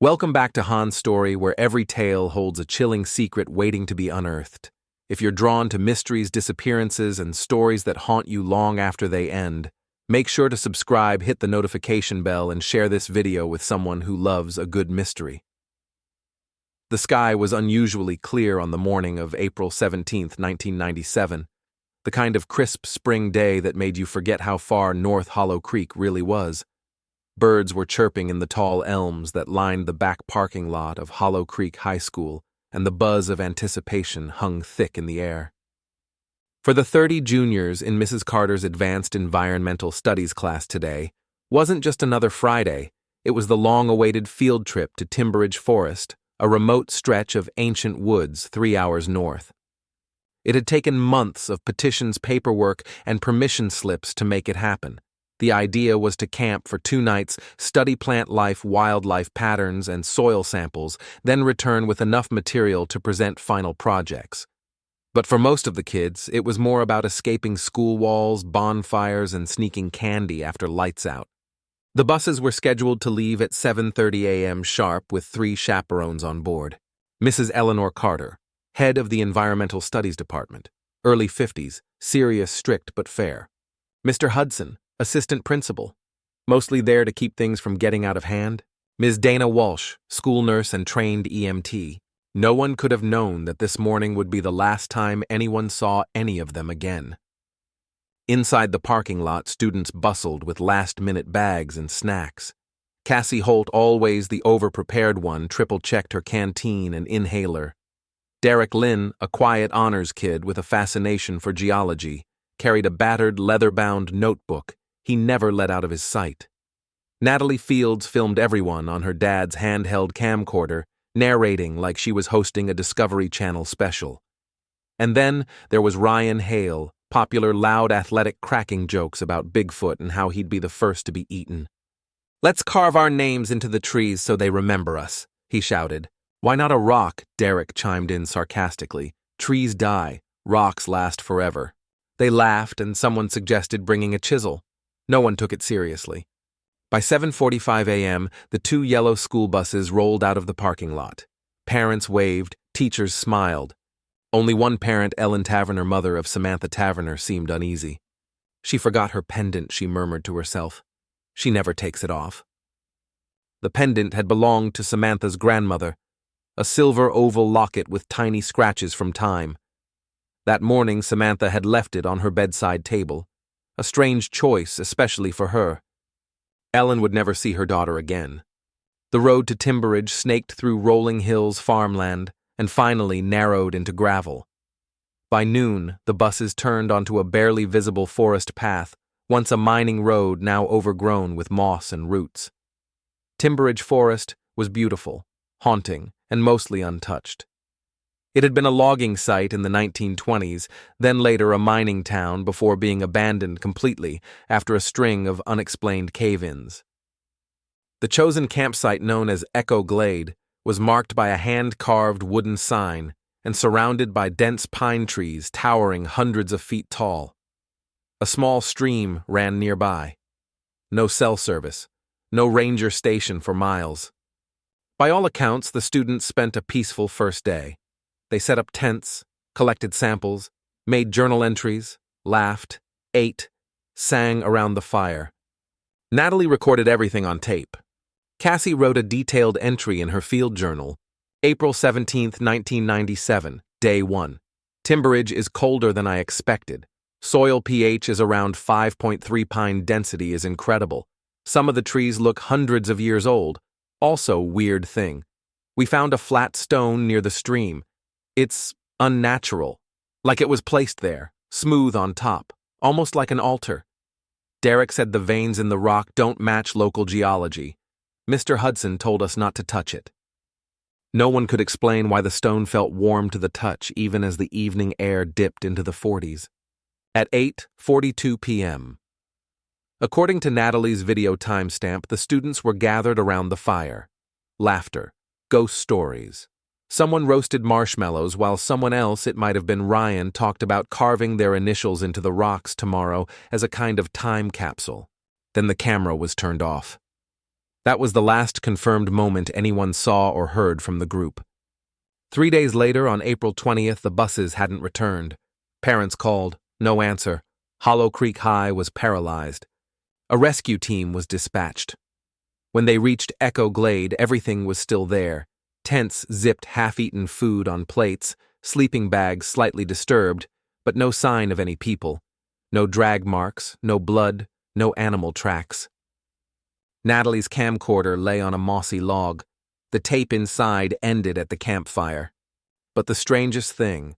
Welcome back to Han's Story, where every tale holds a chilling secret waiting to be unearthed. If you're drawn to mysteries, disappearances, and stories that haunt you long after they end, make sure to subscribe, hit the notification bell, and share this video with someone who loves a good mystery. The sky was unusually clear on the morning of April 17, 1997, the kind of crisp spring day that made you forget how far North Hollow Creek really was. Birds were chirping in the tall elms that lined the back parking lot of Hollow Creek High School, and the buzz of anticipation hung thick in the air. For the 30 juniors in Mrs. Carter's Advanced Environmental Studies class today, wasn't just another Friday, it was the long-awaited field trip to Timberidge Forest, a remote stretch of ancient woods 3 hours north. It had taken months of petitions, paperwork, and permission slips to make it happen. The idea was to camp for 2 nights, study plant life, wildlife patterns, and soil samples, then return with enough material to present final projects. But for most of the kids, it was more about escaping school walls, bonfires, and sneaking candy after lights out. The buses were scheduled to leave at 7:30 a.m. sharp with 3 chaperones on board. Mrs. Eleanor Carter, head of the Environmental Studies Department, early 50s, serious, strict, but fair. Mr. Hudson, assistant principal, mostly there to keep things from getting out of hand. Ms. Dana Walsh, school nurse and trained EMT. No one could have known that this morning would be the last time anyone saw any of them again. Inside the parking lot, students bustled with last-minute bags and snacks. Cassie Holt, always the over-prepared one, triple-checked her canteen and inhaler. Derek Lynn, a quiet honors kid with a fascination for geology, carried a battered, leather-bound notebook he never let out of his sight. Natalie Fields filmed everyone on her dad's handheld camcorder, narrating like she was hosting a Discovery Channel special. And then there was Ryan Hale, popular loud athletic cracking jokes about Bigfoot and how he'd be the first to be eaten. "Let's carve our names into the trees so they remember us," he shouted. "Why not a rock?" Derek chimed in sarcastically. "Trees die, rocks last forever." They laughed, and someone suggested bringing a chisel. No one took it seriously. By 7:45 a.m., the 2 yellow school buses rolled out of the parking lot. Parents waved, teachers smiled. Only one parent, Ellen Taverner, mother of Samantha Taverner, seemed uneasy. "She forgot her pendant," she murmured to herself. "She never takes it off." The pendant had belonged to Samantha's grandmother, a silver oval locket with tiny scratches from time. That morning, Samantha had left it on her bedside table. A strange choice, especially for her. Ellen would never see her daughter again. The road to Timberidge snaked through rolling hills, farmland, and finally narrowed into gravel. By noon, the buses turned onto a barely visible forest path, once a mining road now overgrown with moss and roots. Timberidge Forest was beautiful, haunting, and mostly untouched. It had been a logging site in the 1920s, then later a mining town before being abandoned completely after a string of unexplained cave-ins. The chosen campsite, known as Echo Glade, was marked by a hand-carved wooden sign and surrounded by dense pine trees towering hundreds of feet tall. A small stream ran nearby. No cell service, no ranger station for miles. By all accounts, the students spent a peaceful first day. They set up tents, collected samples, made journal entries, laughed, ate, sang around the fire. Natalie recorded everything on tape. Cassie wrote a detailed entry in her field journal. April 17, 1997, Day 1. Timberidge is colder than I expected. Soil pH is around 5.3. Pine density is incredible. Some of the trees look hundreds of years old. Also, weird thing. We found a flat stone near the stream. It's unnatural, like it was placed there, smooth on top, almost like an altar. Derek said the veins in the rock don't match local geology. Mr. Hudson told us not to touch it. No one could explain why the stone felt warm to the touch even as the evening air dipped into the 40s. At 8:42 p.m. According to Natalie's video timestamp, the students were gathered around the fire. Laughter, ghost stories. Someone roasted marshmallows while someone else, it might have been Ryan, talked about carving their initials into the rocks tomorrow as a kind of time capsule. Then the camera was turned off. That was the last confirmed moment anyone saw or heard from the group. 3 days later, on April 20th, the buses hadn't returned. Parents called, no answer. Hollow Creek High was paralyzed. A rescue team was dispatched. When they reached Echo Glade, everything was still there. Tents zipped half-eaten food on plates, sleeping bags slightly disturbed, but no sign of any people. No drag marks, no blood, no animal tracks. Natalie's camcorder lay on a mossy log. The tape inside ended at the campfire. But the strangest thing.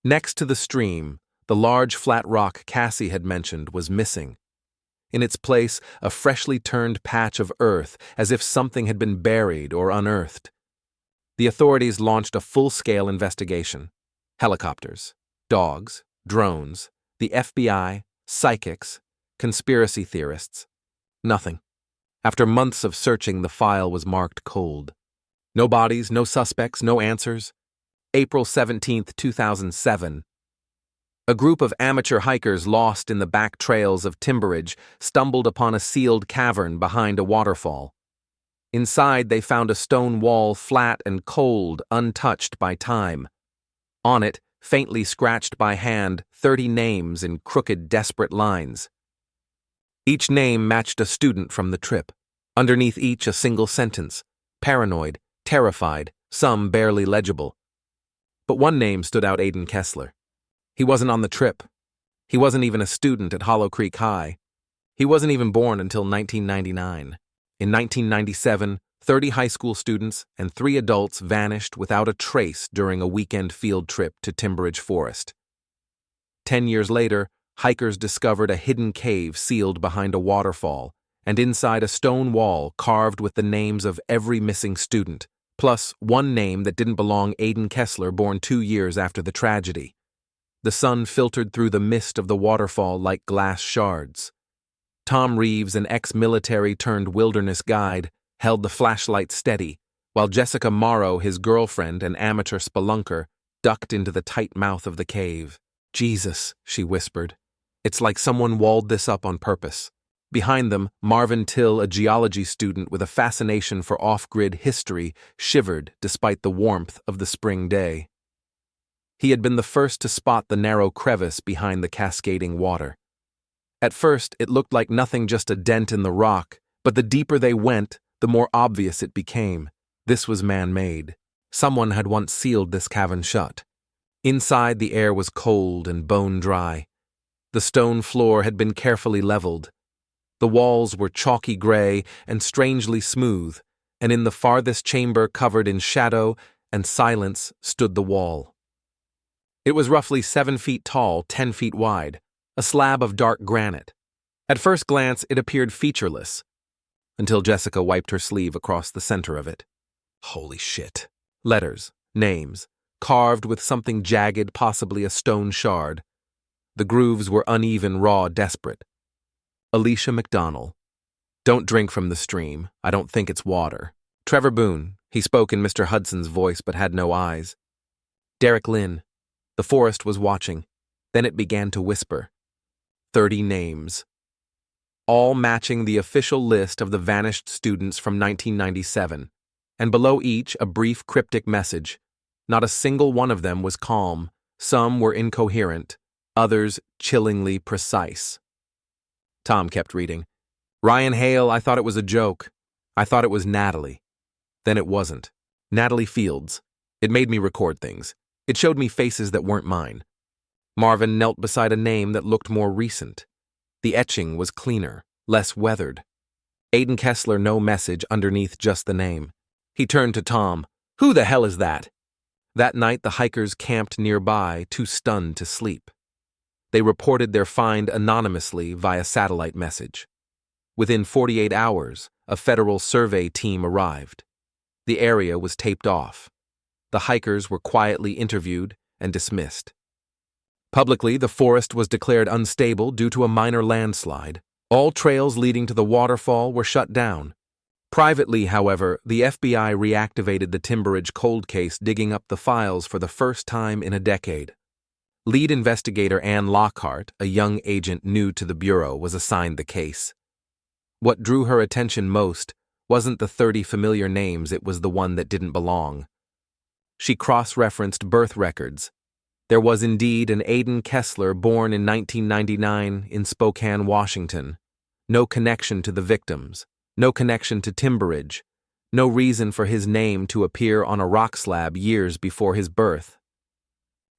Next to the stream, the large flat rock Cassie had mentioned was missing. In its place, a freshly turned patch of earth, as if something had been buried or unearthed. The authorities launched a full-scale investigation. Helicopters, dogs, drones, the FBI, psychics, conspiracy theorists. Nothing. After months of searching, the file was marked cold. No bodies, no suspects, no answers. April 17, 2007. A group of amateur hikers lost in the back trails of Timberidge stumbled upon a sealed cavern behind a waterfall. Inside, they found a stone wall flat and cold, untouched by time. On it, faintly scratched by hand, 30 names in crooked, desperate lines. Each name matched a student from the trip. Underneath each, a single sentence. Paranoid, terrified, some barely legible. But one name stood out: Aiden Kessler. He wasn't on the trip. He wasn't even a student at Hollow Creek High. He wasn't even born until 1999. In 1997, 30 high school students and 3 adults vanished without a trace during a weekend field trip to Timberidge Forest. 10 years later, hikers discovered a hidden cave sealed behind a waterfall, and inside a stone wall carved with the names of every missing student, plus one name that didn't belong: Aiden Kessler, born 2 years after the tragedy. The sun filtered through the mist of the waterfall like glass shards. Tom Reeves, an ex-military-turned-wilderness guide, held the flashlight steady, while Jessica Morrow, his girlfriend and amateur spelunker, ducked into the tight mouth of the cave. "Jesus," she whispered. "It's like someone walled this up on purpose." Behind them, Marvin Till, a geology student with a fascination for off-grid history, shivered despite the warmth of the spring day. He had been the first to spot the narrow crevice behind the cascading water. At first, it looked like nothing, just a dent in the rock, but the deeper they went, the more obvious it became. This was man-made. Someone had once sealed this cavern shut. Inside, the air was cold and bone-dry. The stone floor had been carefully leveled. The walls were chalky gray and strangely smooth, and in the farthest chamber, covered in shadow and silence, stood the wall. It was roughly 7 feet tall, 10 feet wide, a slab of dark granite. At first glance, it appeared featureless, until Jessica wiped her sleeve across the center of it. Holy shit. Letters, names, carved with something jagged, possibly a stone shard. The grooves were uneven, raw, desperate. Alicia McDonnell. "Don't drink from the stream. I don't think it's water." Trevor Boone. He spoke in Mr. Hudson's voice but had no eyes. Derek Lynn. The forest was watching. Then it began to whisper. 30 names. All matching the official list of the vanished students from 1997, and below each a brief cryptic message. Not a single one of them was calm. Some were incoherent, others chillingly precise. Tom kept reading. "Ryan Hale, I thought it was a joke. I thought it was Natalie. Then it wasn't. Natalie Fields. It made me record things. It showed me faces that weren't mine." Marvin knelt beside a name that looked more recent. The etching was cleaner, less weathered. Aiden Kessler, no message underneath, just the name. He turned to Tom. "Who the hell is that?" That night, the hikers camped nearby, too stunned to sleep. They reported their find anonymously via satellite message. Within 48 hours, a federal survey team arrived. The area was taped off. The hikers were quietly interviewed and dismissed. Publicly, the forest was declared unstable due to a minor landslide. All trails leading to the waterfall were shut down. Privately, however, the FBI reactivated the Timberidge cold case, digging up the files for the first time in a decade. Lead investigator Ann Lockhart, a young agent new to the Bureau, was assigned the case. What drew her attention most wasn't the 30 familiar names, it was the one that didn't belong. She cross-referenced birth records. There was indeed an Aiden Kessler born in 1999 in Spokane, Washington. No connection to the victims, no connection to Timberidge, no reason for his name to appear on a rock slab years before his birth.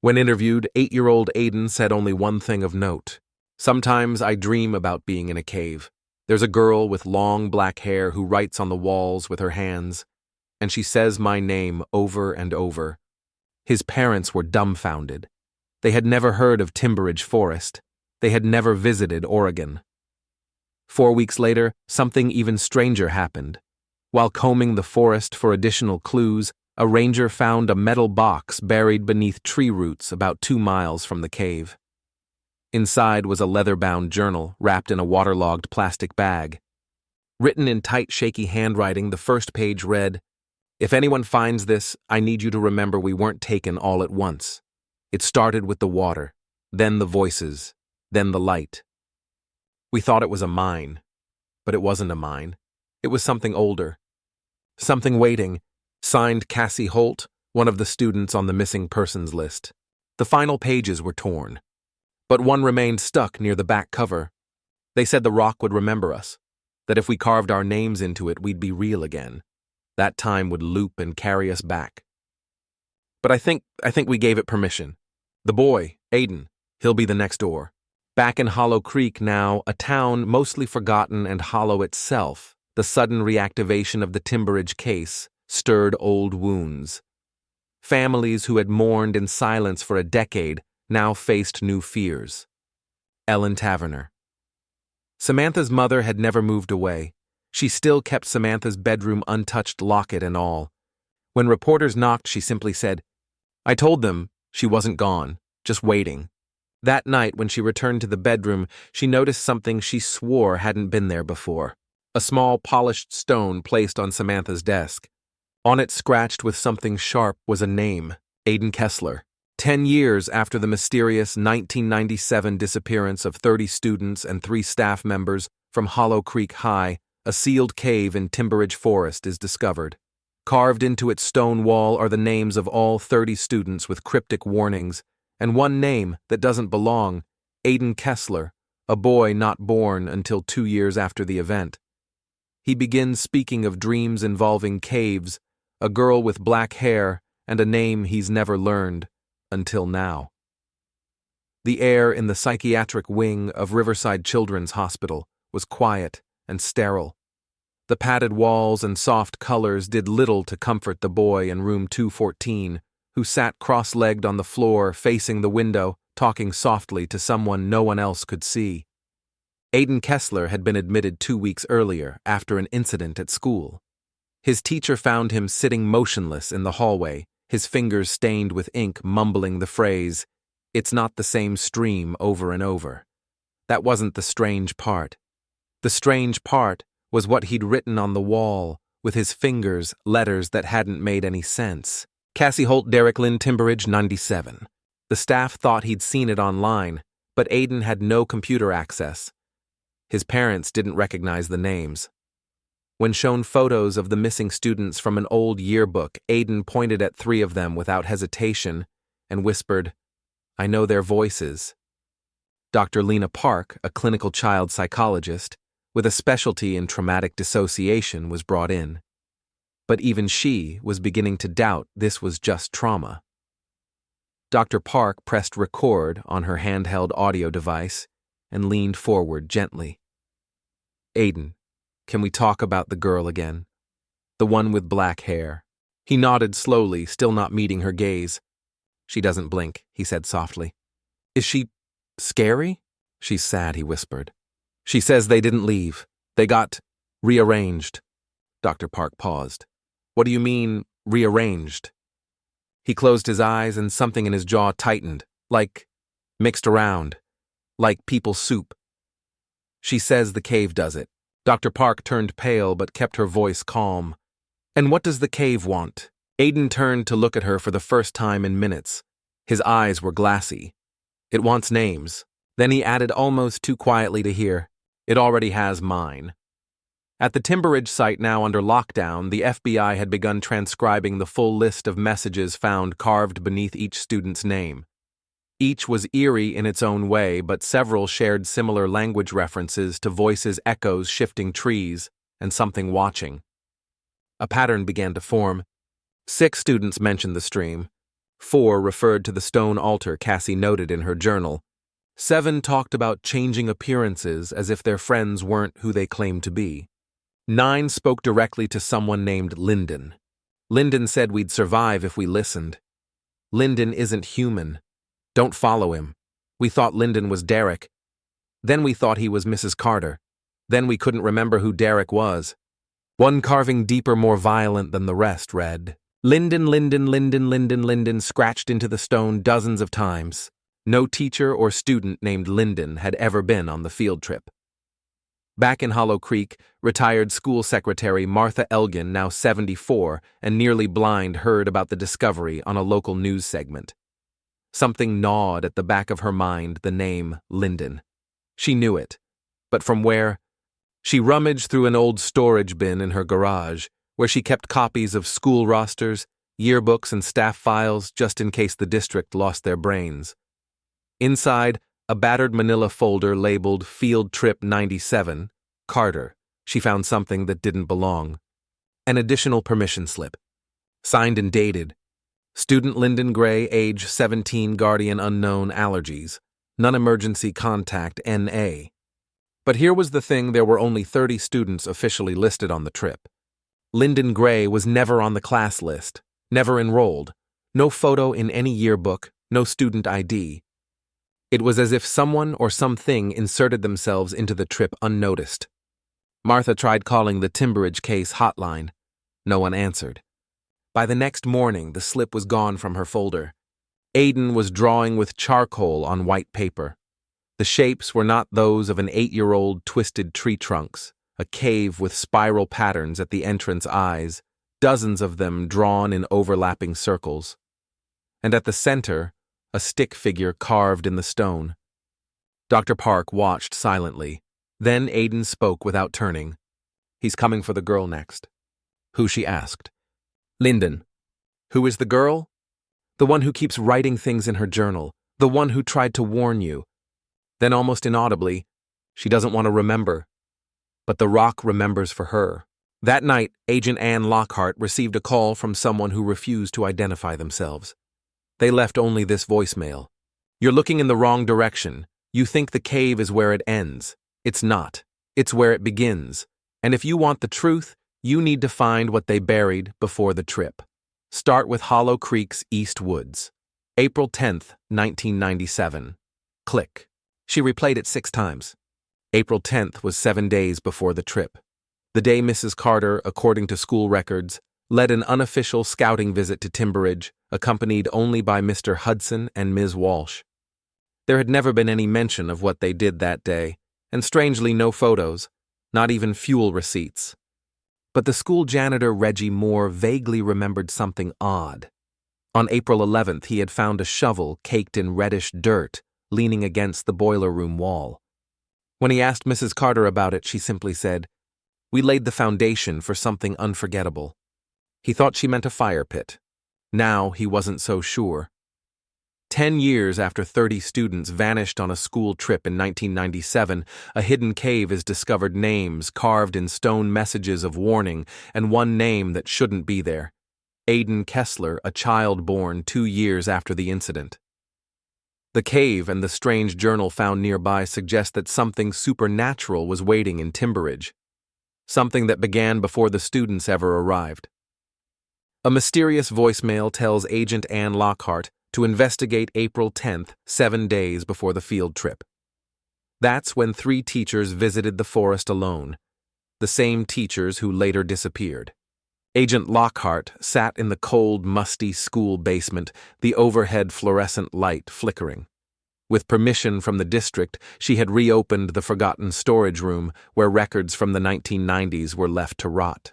When interviewed, 8-year-old Aiden said only one thing of note. "Sometimes I dream about being in a cave. There's a girl with long black hair who writes on the walls with her hands, and she says my name over and over." His parents were dumbfounded. They had never heard of Timberidge Forest. They had never visited Oregon. 4 weeks later, something even stranger happened. While combing the forest for additional clues, a ranger found a metal box buried beneath tree roots about 2 miles from the cave. Inside was a leather-bound journal wrapped in a waterlogged plastic bag. Written in tight, shaky handwriting, the first page read, "If anyone finds this, I need you to remember we weren't taken all at once. It started with the water, then the voices, then the light." We thought it was a mine, but it wasn't a mine. It was something older. Something waiting. Signed Cassie Holt, one of the students on the missing persons list. The final pages were torn, but one remained stuck near the back cover. They said the rock would remember us, that if we carved our names into it, we'd be real again. That time would loop and carry us back. But I think we gave it permission. The boy, Aiden, he'll be the next door. Back in Hollow Creek now, a town mostly forgotten and hollow itself, the sudden reactivation of the Timberidge case stirred old wounds. Families who had mourned in silence for a decade now faced new fears. Ellen Taverner. Samantha's mother had never moved away. She still kept Samantha's bedroom untouched, locket and all. When reporters knocked, she simply said, "I told them she wasn't gone, just waiting." That night, when she returned to the bedroom, she noticed something she swore hadn't been there before. A small polished stone placed on Samantha's desk. On it, scratched with something sharp, was a name, Aiden Kessler. 10 years after the mysterious 1997 disappearance of 30 students and 3 staff members from Hollow Creek High, a sealed cave in Timberidge Forest is discovered. Carved into its stone wall are the names of all 30 students with cryptic warnings, and one name that doesn't belong, Aiden Kessler, a boy not born until 2 years after the event. He begins speaking of dreams involving caves, a girl with black hair, and a name he's never learned, until now. The air in the psychiatric wing of Riverside Children's Hospital was quiet and sterile. The padded walls and soft colors did little to comfort the boy in room 214, who sat cross-legged on the floor facing the window, talking softly to someone no one else could see. Aiden Kessler had been admitted 2 weeks earlier after an incident at school. His teacher found him sitting motionless in the hallway, his fingers stained with ink, mumbling the phrase, "It's not the same stream," over and over. That wasn't the strange part. The strange part was what he'd written on the wall, with his fingers, letters that hadn't made any sense. Cassie Holt, Derek Lynn, Timberidge, 97. The staff thought he'd seen it online, but Aiden had no computer access. His parents didn't recognize the names. When shown photos of the missing students from an old yearbook, Aiden pointed at 3 of them without hesitation and whispered, "I know their voices." Dr. Lena Park, a clinical child psychologist with a specialty in traumatic dissociation, was brought in. But even she was beginning to doubt this was just trauma. Dr. Park pressed record on her handheld audio device and leaned forward gently. "Aiden, can we talk about the girl again? The one with black hair." He nodded slowly, still not meeting her gaze. "She doesn't blink," he said softly. "Is she scary?" "She's sad," he whispered. "She says they didn't leave. They got rearranged." Dr. Park paused. "What do you mean, rearranged?" He closed his eyes and something in his jaw tightened, like mixed around, like people soup. "She says the cave does it." Dr. Park turned pale but kept her voice calm. "And what does the cave want?" Aiden turned to look at her for the first time in minutes. His eyes were glassy. "It wants names." Then he added almost too quietly to hear, "It already has mine." At the Timberidge site now under lockdown, the FBI had begun transcribing the full list of messages found carved beneath each student's name. Each was eerie in its own way, but several shared similar language references to voices, echoes, shifting trees, and something watching. A pattern began to form. 6 students mentioned the stream. 4 referred to the stone altar Cassie noted in her journal. 7 talked about changing appearances as if their friends weren't who they claimed to be. 9 spoke directly to someone named Lyndon. Lyndon said we'd survive if we listened. Lyndon isn't human. Don't follow him. We thought Lyndon was Derek. Then we thought he was Mrs. Carter. Then we couldn't remember who Derek was. One carving deeper, more violent than the rest read, Lyndon, Lyndon, Lyndon, Lyndon, Lyndon, scratched into the stone dozens of times. No teacher or student named Lyndon had ever been on the field trip. Back in Hollow Creek, retired school secretary Martha Elgin, now 74 and nearly blind, heard about the discovery on a local news segment. Something gnawed at the back of her mind the name Lyndon. She knew it. But from where? She rummaged through an old storage bin in her garage, where she kept copies of school rosters, yearbooks, and staff files just in case the district lost their brains. Inside, a battered manila folder labeled Field Trip 97, Carter, she found something that didn't belong. An additional permission slip. Signed and dated. Student Lyndon Gray, age 17, guardian unknown, allergies. Non-emergency contact, N.A. But here was the thing, there were only 30 students officially listed on the trip. Lyndon Gray was never on the class list, never enrolled, no photo in any yearbook, no student ID. It was as if someone or something inserted themselves into the trip unnoticed. Martha tried calling the Timberidge case hotline. No one answered. By the next morning, the slip was gone from her folder. Aiden was drawing with charcoal on white paper. The shapes were not those of an 8-year-old twisted tree trunks, a cave with spiral patterns at the entrance eyes, dozens of them drawn in overlapping circles. And at the center, a stick figure carved in the stone. Dr. Park watched silently. Then Aiden spoke without turning. He's coming for the girl next. Who, she asked. Lyndon. Who is the girl? The one who keeps writing things in her journal, the one who tried to warn you. Then almost inaudibly, she doesn't want to remember. But the rock remembers for her. That night, Agent Ann Lockhart received a call from someone who refused to identify themselves. They left only this voicemail. You're looking in the wrong direction. You think the cave is where it ends. It's not. It's where it begins. And if you want the truth, you need to find what they buried before the trip. Start with Hollow Creek's East Woods. April 10th, 1997. Click. She replayed it 6 times. April 10th was 7 days before the trip. The day Mrs. Carter, according to school records, led an unofficial scouting visit to Timberidge, accompanied only by Mr. Hudson and Ms. Walsh. There had never been any mention of what they did that day, and strangely no photos, not even fuel receipts. But the school janitor Reggie Moore vaguely remembered something odd. On April 11th, he had found a shovel caked in reddish dirt, leaning against the boiler room wall. When he asked Mrs. Carter about it, she simply said, "We laid the foundation for something unforgettable." He thought she meant a fire pit. Now he wasn't so sure. 10 years after 30 students vanished on a school trip in 1997, a hidden cave is discovered, names carved in stone, messages of warning, and one name that shouldn't be there. Aiden Kessler, a child born 2 years after the incident. The cave and the strange journal found nearby suggest that something supernatural was waiting in Timberidge. Something that began before the students ever arrived. A mysterious voicemail tells Agent Ann Lockhart to investigate April 10th, 7 days before the field trip. That's when 3 teachers visited the forest alone, the same teachers who later disappeared. Agent Lockhart sat in the cold, musty school basement, the overhead fluorescent light flickering. With permission from the district, she had reopened the forgotten storage room where records from the 1990s were left to rot.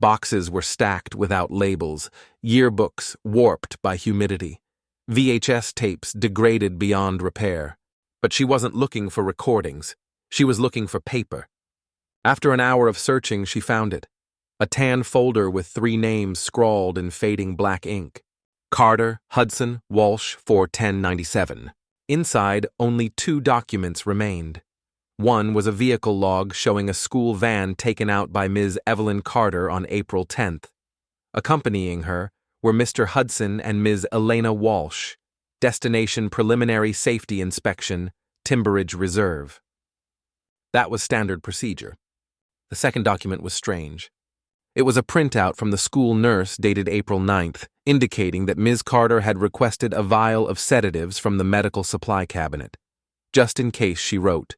Boxes were stacked without labels, yearbooks warped by humidity, VHS tapes degraded beyond repair. But she wasn't looking for recordings. She was looking for paper. After an hour of searching, she found it. A tan folder with 3 names scrawled in fading black ink. Carter, Hudson, Walsh, 41097. Inside, only 2 documents remained. One was a vehicle log showing a school van taken out by Ms. Evelyn Carter on April 10th. Accompanying her were Mr. Hudson and Ms. Elena Walsh. Destination Preliminary Safety Inspection, Timberidge Reserve. That was standard procedure. The second document was strange. It was a printout from the school nurse dated April 9th, indicating that Ms. Carter had requested a vial of sedatives from the medical supply cabinet. Just in case, she wrote,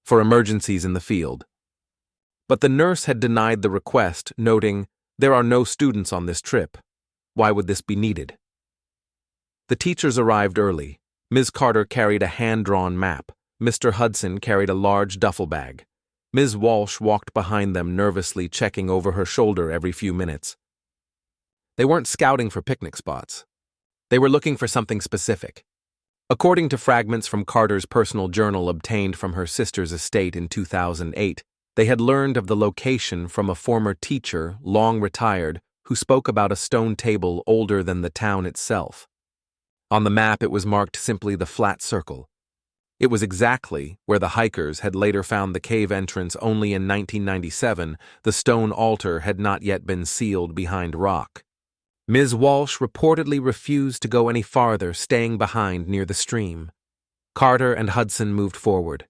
for emergencies in the field. But the nurse had denied the request, noting, "There are no students on this trip. Why would this be needed?" The teachers arrived early. Ms. Carter carried a hand-drawn map. Mr. Hudson carried a large duffel bag. Ms. Walsh walked behind them, nervously checking over her shoulder every few minutes. They weren't scouting for picnic spots. They were looking for something specific. According to fragments from Carter's personal journal obtained from her sister's estate in 2008, they had learned of the location from a former teacher, long retired, who spoke about a stone table older than the town itself. On the map, it was marked simply the flat circle. It was exactly where the hikers had later found the cave entrance, only in 1997 the stone altar had not yet been sealed behind rock. Ms. Walsh reportedly refused to go any farther, staying behind near the stream. Carter and Hudson moved forward.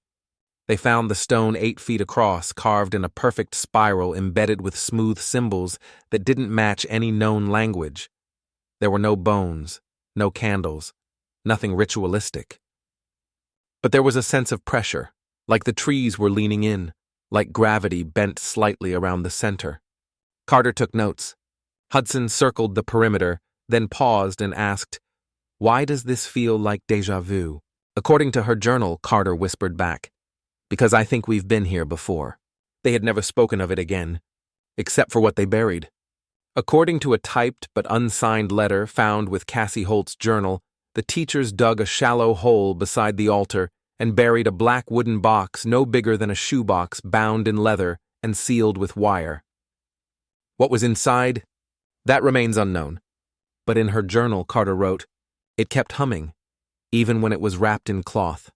They found the stone 8 feet across, carved in a perfect spiral embedded with smooth symbols that didn't match any known language. There were no bones, no candles, nothing ritualistic. But there was a sense of pressure, like the trees were leaning in, like gravity bent slightly around the center. Carter took notes. Hudson circled the perimeter, then paused and asked, "Why does this feel like déjà vu?" According to her journal, Carter whispered back, "Because I think we've been here before." They had never spoken of it again, except for what they buried. According to a typed but unsigned letter found with Cassie Holt's journal, the teachers dug a shallow hole beside the altar and buried a black wooden box no bigger than a shoebox, bound in leather and sealed with wire. What was inside? That remains unknown. But in her journal, Carter wrote, "It kept humming, even when it was wrapped in cloth.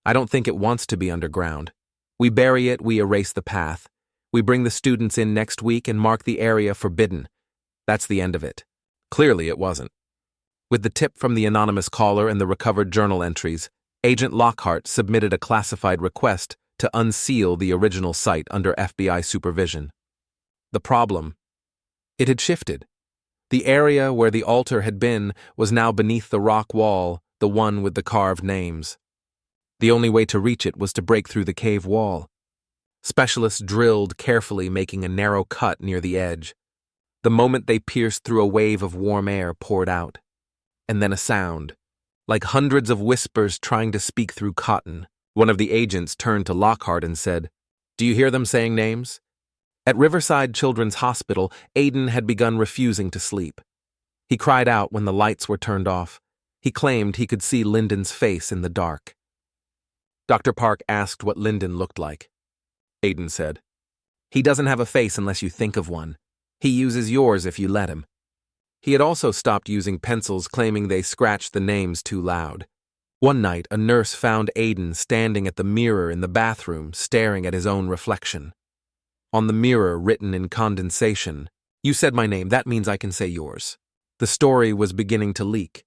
I don't think it wants to be underground. We bury it, we erase the path. We bring the students in next week and mark the area forbidden. That's the end of it." Clearly it wasn't. With the tip from the anonymous caller and the recovered journal entries, Agent Lockhart submitted a classified request to unseal the original site under FBI supervision. The problem? It had shifted. The area where the altar had been was now beneath the rock wall, the one with the carved names. The only way to reach it was to break through the cave wall. Specialists drilled carefully, making a narrow cut near the edge. The moment they pierced through, a wave of warm air poured out. And then a sound, like hundreds of whispers trying to speak through cotton. One of the agents turned to Lockhart and said, "Do you hear them saying names?" At Riverside Children's Hospital, Aiden had begun refusing to sleep. He cried out when the lights were turned off. He claimed he could see Lyndon's face in the dark. Dr. Park asked what Lyndon looked like. Aiden said, "He doesn't have a face unless you think of one. He uses yours if you let him." He had also stopped using pencils, claiming they scratched the names too loud. One night, a nurse found Aiden standing at the mirror in the bathroom, staring at his own reflection. On the mirror, written in condensation, "You said my name, that means I can say yours." The story was beginning to leak.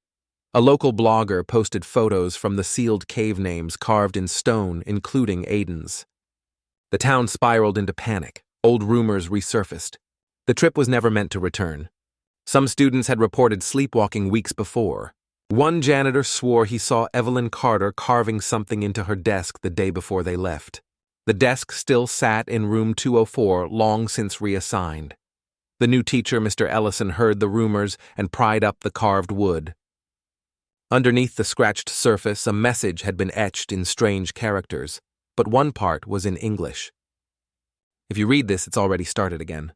A local blogger posted photos from the sealed cave names carved in stone, including Aiden's. The town spiraled into panic. Old rumors resurfaced. The trip was never meant to return. Some students had reported sleepwalking weeks before. One janitor swore he saw Evelyn Carter carving something into her desk the day before they left. The desk still sat in room 204, long since reassigned. The new teacher, Mr. Ellison, heard the rumors and pried up the carved wood. Underneath the scratched surface, a message had been etched in strange characters, but one part was in English. If you read this, it's already started again.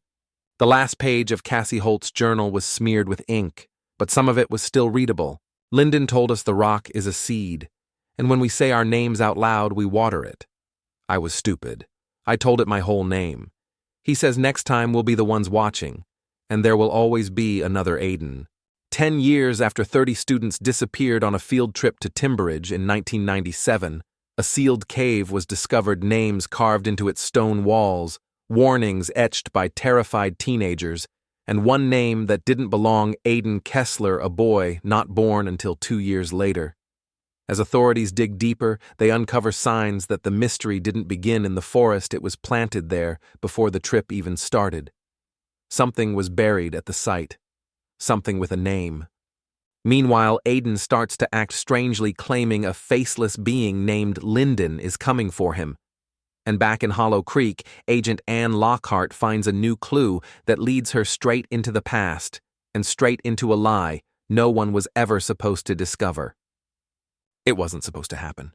The last page of Cassie Holt's journal was smeared with ink, but some of it was still readable. Lyndon told us the rock is a seed, and when we say our names out loud, we water it. I was stupid. I told it my whole name. He says next time we'll be the ones watching, and there will always be another Aiden. 10 years after 30 students disappeared on a field trip to Timberidge in 1997, a sealed cave was discovered, names carved into its stone walls, warnings etched by terrified teenagers, and one name that didn't belong: Aiden Kessler, a boy not born until 2 years later. As authorities dig deeper, they uncover signs that the mystery didn't begin in the forest, it was planted there before the trip even started. Something was buried at the site. Something with a name. Meanwhile, Aiden starts to act strangely, claiming a faceless being named Lyndon is coming for him. And back in Hollow Creek, Agent Ann Lockhart finds a new clue that leads her straight into the past, and straight into a lie no one was ever supposed to discover. It wasn't supposed to happen.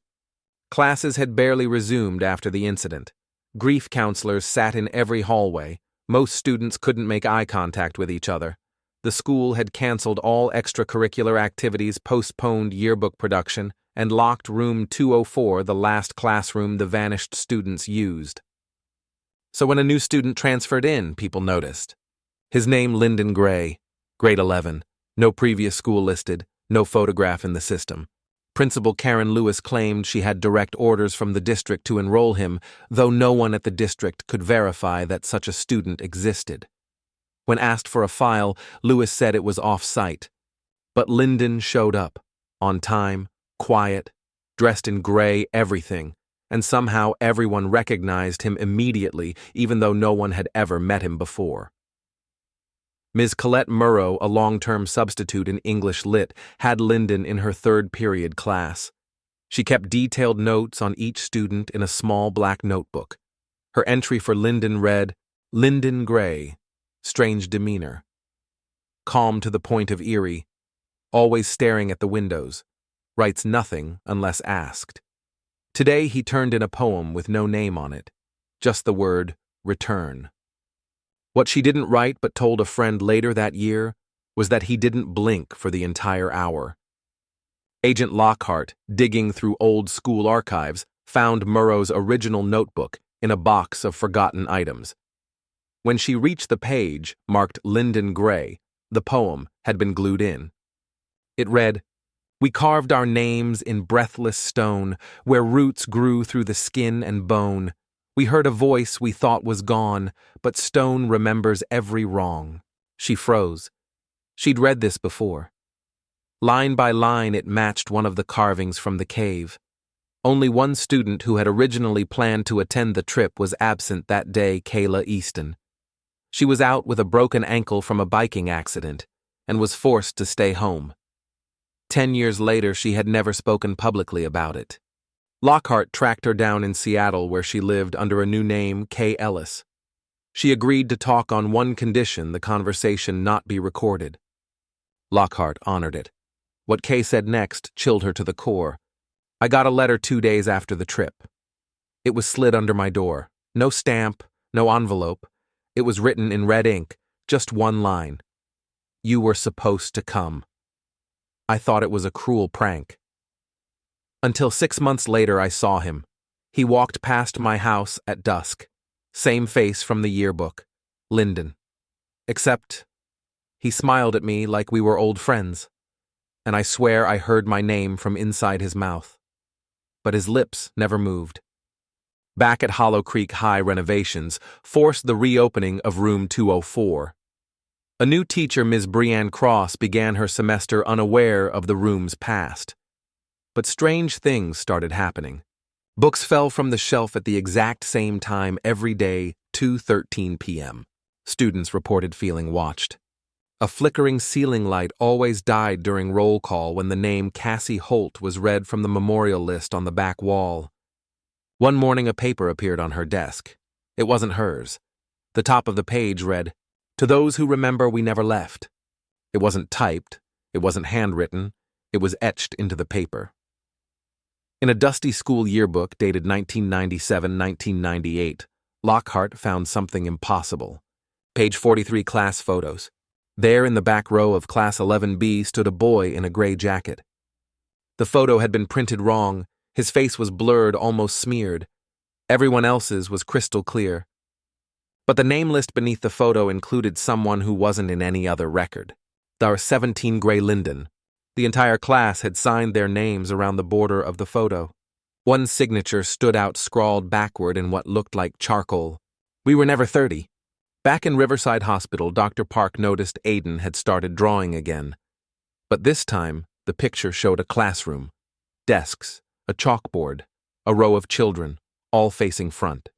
Classes had barely resumed after the incident. Grief counselors sat in every hallway. Most students couldn't make eye contact with each other. The school had canceled all extracurricular activities, postponed yearbook production, and locked room 204, the last classroom the vanished students used. So when a new student transferred in, people noticed. His name, Lyndon Gray, grade 11, no previous school listed, no photograph in the system. Principal Karen Lewis claimed she had direct orders from the district to enroll him, though no one at the district could verify that such a student existed. When asked for a file, Lewis said it was off-site. But Lyndon showed up, on time, quiet, dressed in gray, everything, and somehow everyone recognized him immediately, even though no one had ever met him before. Ms. Colette Murrow, a long-term substitute in English Lit, had Lyndon in her third period class. She kept detailed notes on each student in a small black notebook. Her entry for Lyndon read, "Lyndon Gray, strange demeanor. Calm to the point of eerie, always staring at the windows, writes nothing unless asked." Today he turned in a poem with no name on it, just the word, return. What she didn't write but told a friend later that year was that he didn't blink for the entire hour. Agent Lockhart, digging through old school archives, found Murrow's original notebook in a box of forgotten items. When she reached the page marked Lyndon Gray, the poem had been glued in. It read, "We carved our names in breathless stone, where roots grew through the skin and bone. We heard a voice we thought was gone, but stone remembers every wrong." She froze. She'd read this before. Line by line it matched one of the carvings from the cave. Only one student who had originally planned to attend the trip was absent that day, Kayla Easton. She was out with a broken ankle from a biking accident and was forced to stay home. 10 years later, she had never spoken publicly about it. Lockhart tracked her down in Seattle, where she lived under a new name, Kay Ellis. She agreed to talk on one condition: the conversation not be recorded. Lockhart honored it. What Kay said next chilled her to the core. "I got a letter 2 days after the trip. It was slid under my door. No stamp, no envelope. It was written in red ink, just one line. You were supposed to come. I thought it was a cruel prank. Until 6 months later I saw him. He walked past my house at dusk. Same face from the yearbook. Lyndon. Except he smiled at me like we were old friends, and I swear I heard my name from inside his mouth. But his lips never moved." Back at Hollow Creek High, renovations forced the reopening of room 204. A new teacher, Ms. Brianne Cross, began her semester unaware of the room's past. But strange things started happening. Books fell from the shelf at the exact same time every day, 2:13 p.m. Students reported feeling watched. A flickering ceiling light always died during roll call when the name Cassie Holt was read from the memorial list on the back wall. One morning a paper appeared on her desk. It wasn't hers. The top of the page read, "To those who remember we never left." It wasn't typed. It wasn't handwritten. It was etched into the paper. In a dusty school yearbook dated 1997-1998, Lockhart found something impossible. Page 43, class photos. There in the back row of Class 11B stood a boy in a gray jacket. The photo had been printed wrong. His face was blurred, almost smeared. Everyone else's was crystal clear. But the name list beneath the photo included someone who wasn't in any other record. Our 17 Gray Linden. The entire class had signed their names around the border of the photo. One signature stood out scrawled backward in what looked like charcoal. We were never 30. Back in Riverside Hospital, Dr. Park noticed Aiden had started drawing again. But this time, the picture showed a classroom. Desks, a chalkboard, a row of children, all facing front.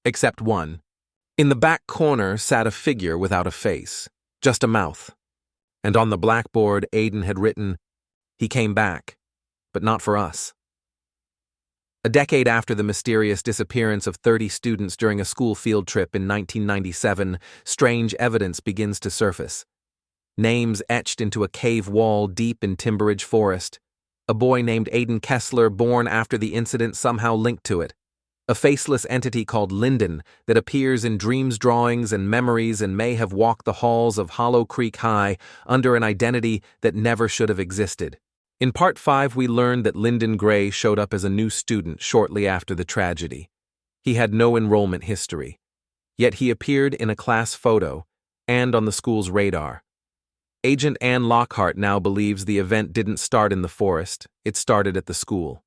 Except one. In the back corner sat a figure without a face, just a mouth. And on the blackboard, Aiden had written, "He came back, but not for us." A decade after the mysterious disappearance of 30 students during a school field trip in 1997, strange evidence begins to surface. Names etched into a cave wall deep in Timberridge Forest. A boy named Aiden Kessler, born after the incident, somehow linked to it. A faceless entity called Linden that appears in dreams, drawings, and memories and may have walked the halls of Hollow Creek High under an identity that never should have existed. In Part 5, we learned that Linden Gray showed up as a new student shortly after the tragedy. He had no enrollment history, yet he appeared in a class photo and on the school's radar. Agent Ann Lockhart now believes the event didn't start in the forest, it started at the school.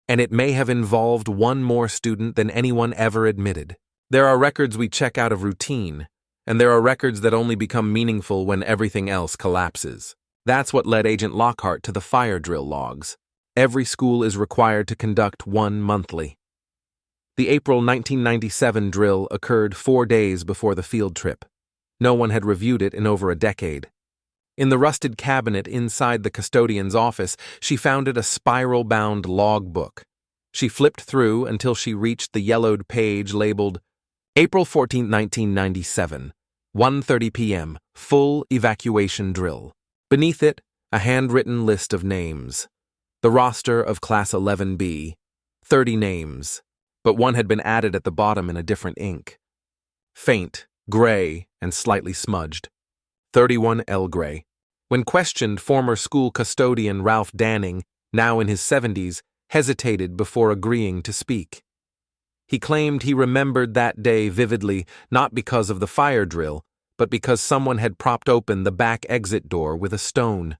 And it may have involved one more student than anyone ever admitted. There are records we check out of routine, and there are records that only become meaningful when everything else collapses. That's what led Agent Lockhart to the fire drill logs. Every school is required to conduct one monthly. The April 1997 drill occurred 4 days before the field trip. No one had reviewed it in over a decade. In the rusted cabinet inside the custodian's office, she found a spiral-bound logbook. She flipped through until she reached the yellowed page labeled April 14, 1997, 1:30 p.m., full evacuation drill. Beneath it, a handwritten list of names. The roster of Class 11B, 30 names, but one had been added at the bottom in a different ink. Faint, gray, and slightly smudged. 31 L. Gray. When questioned, former school custodian Ralph Danning, now in his 70s, hesitated before agreeing to speak. He claimed he remembered that day vividly, not because of the fire drill, but because someone had propped open the back exit door with a stone.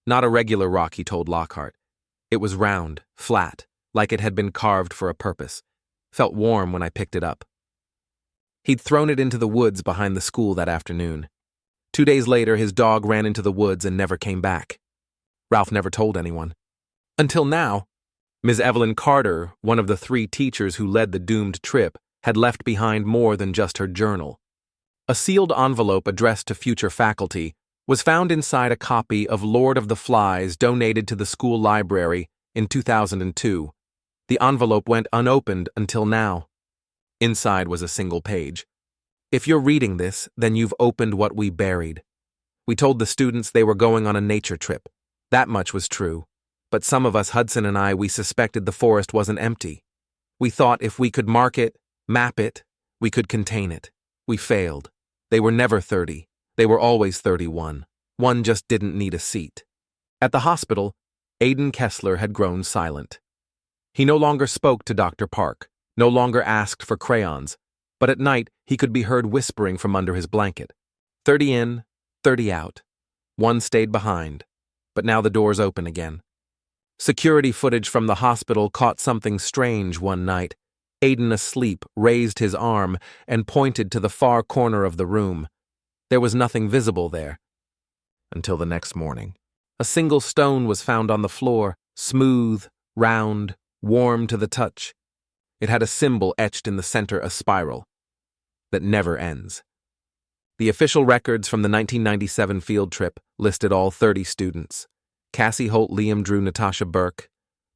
Not a regular rock, he told Lockhart. It was round, flat, like it had been carved for a purpose. Felt warm when I picked it up. He'd thrown it into the woods behind the school that afternoon. 2 days later, his dog ran into the woods and never came back. Ralph never told anyone. Until now, Ms. Evelyn Carter, one of the 3 teachers who led the doomed trip, had left behind more than just her journal. A sealed envelope addressed to future faculty was found inside a copy of Lord of the Flies donated to the school library in 2002. The envelope went unopened until now. Inside was a single page. If you're reading this, then you've opened what we buried. We told the students they were going on a nature trip. That much was true. But some of us, Hudson and I, we suspected the forest wasn't empty. We thought if we could mark it, map it, we could contain it. We failed. They were never 30. They were always 31. One just didn't need a seat. At the hospital, Aiden Kessler had grown silent. He no longer spoke to Dr. Park, no longer asked for crayons, but at night he could be heard whispering from under his blanket. 30 in, 30 out. One stayed behind, but now the door's open again. Security footage from the hospital caught something strange one night. Aiden, asleep, raised his arm and pointed to the far corner of the room. There was nothing visible there. Until the next morning. A single stone was found on the floor, smooth, round, warm to the touch. It had a symbol etched in the center, a spiral that never ends. The official records from the 1997 field trip listed all 30 students. Cassie Holt, Liam Drew, Natasha Burke,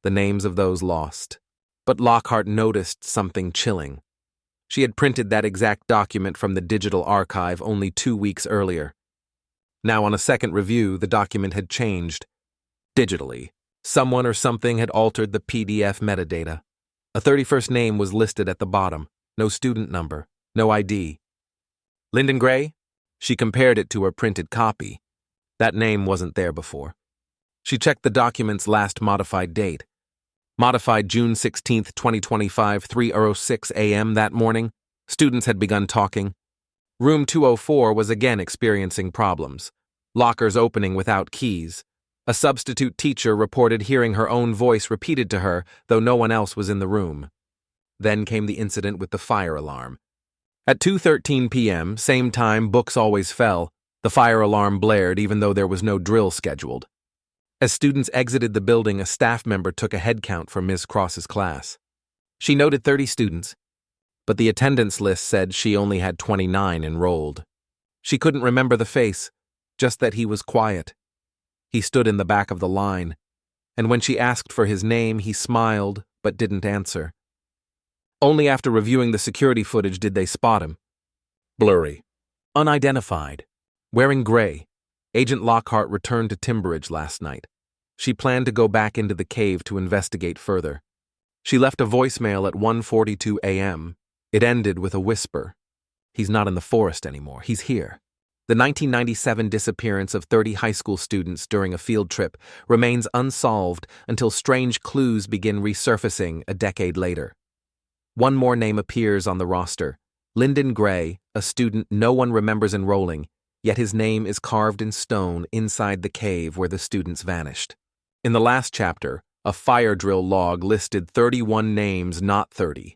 the names of those lost. But Lockhart noticed something chilling. She had printed that exact document from the digital archive only 2 weeks earlier. Now, on a second review, the document had changed. Digitally, someone or something had altered the PDF metadata. A 31st name was listed at the bottom, no student number, no ID. Linden Gray? She compared it to her printed copy. That name wasn't there before. She checked the document's last modified date. Modified June 16, 2025, 3:06 a.m. that morning, students had begun talking. Room 204 was again experiencing problems. Lockers opening without keys. A substitute teacher reported hearing her own voice repeated to her, though no one else was in the room. Then came the incident with the fire alarm. At 2:13 p.m., same time books always fell, the fire alarm blared even though there was no drill scheduled. As students exited the building, a staff member took a head count for Ms. Cross's class. She noted 30 students, but the attendance list said she only had 29 enrolled. She couldn't remember the face, just that he was quiet. He stood in the back of the line, and when she asked for his name, he smiled but didn't answer. Only after reviewing the security footage did they spot him. Blurry. Unidentified. Wearing gray. Agent Lockhart returned to Timberidge last night. She planned to go back into the cave to investigate further. She left a voicemail at 1:42 a.m. It ended with a whisper. He's not in the forest anymore. He's here. The 1997 disappearance of 30 high school students during a field trip remains unsolved until strange clues begin resurfacing a decade later. One more name appears on the roster. Lyndon Gray, a student no one remembers enrolling, yet his name is carved in stone inside the cave where the students vanished. In the last chapter, a fire drill log listed 31 names, not 30.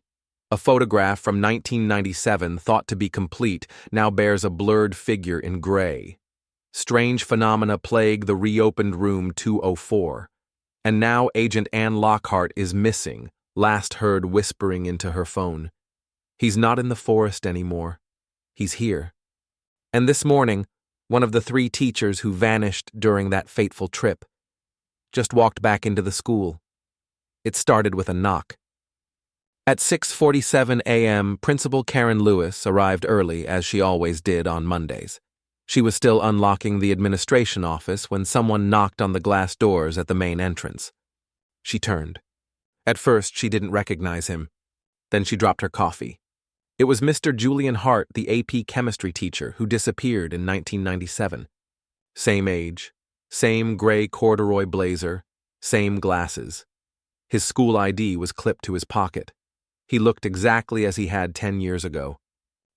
A photograph from 1997 thought to be complete now bears a blurred figure in gray. Strange phenomena plague the reopened room 204. And now Agent Ann Lockhart is missing, last heard whispering into her phone. He's not in the forest anymore. He's here. And this morning, one of the 3 teachers who vanished during that fateful trip just walked back into the school. It started with a knock. At 6:47 a.m., Principal Karen Lewis arrived early, as she always did on Mondays. She was still unlocking the administration office when someone knocked on the glass doors at the main entrance. She turned. At first, she didn't recognize him. Then she dropped her coffee. It was Mr. Julian Hart, the AP chemistry teacher who disappeared in 1997. Same age, same gray corduroy blazer, same glasses. His school ID was clipped to his pocket. He looked exactly as he had 10 years ago.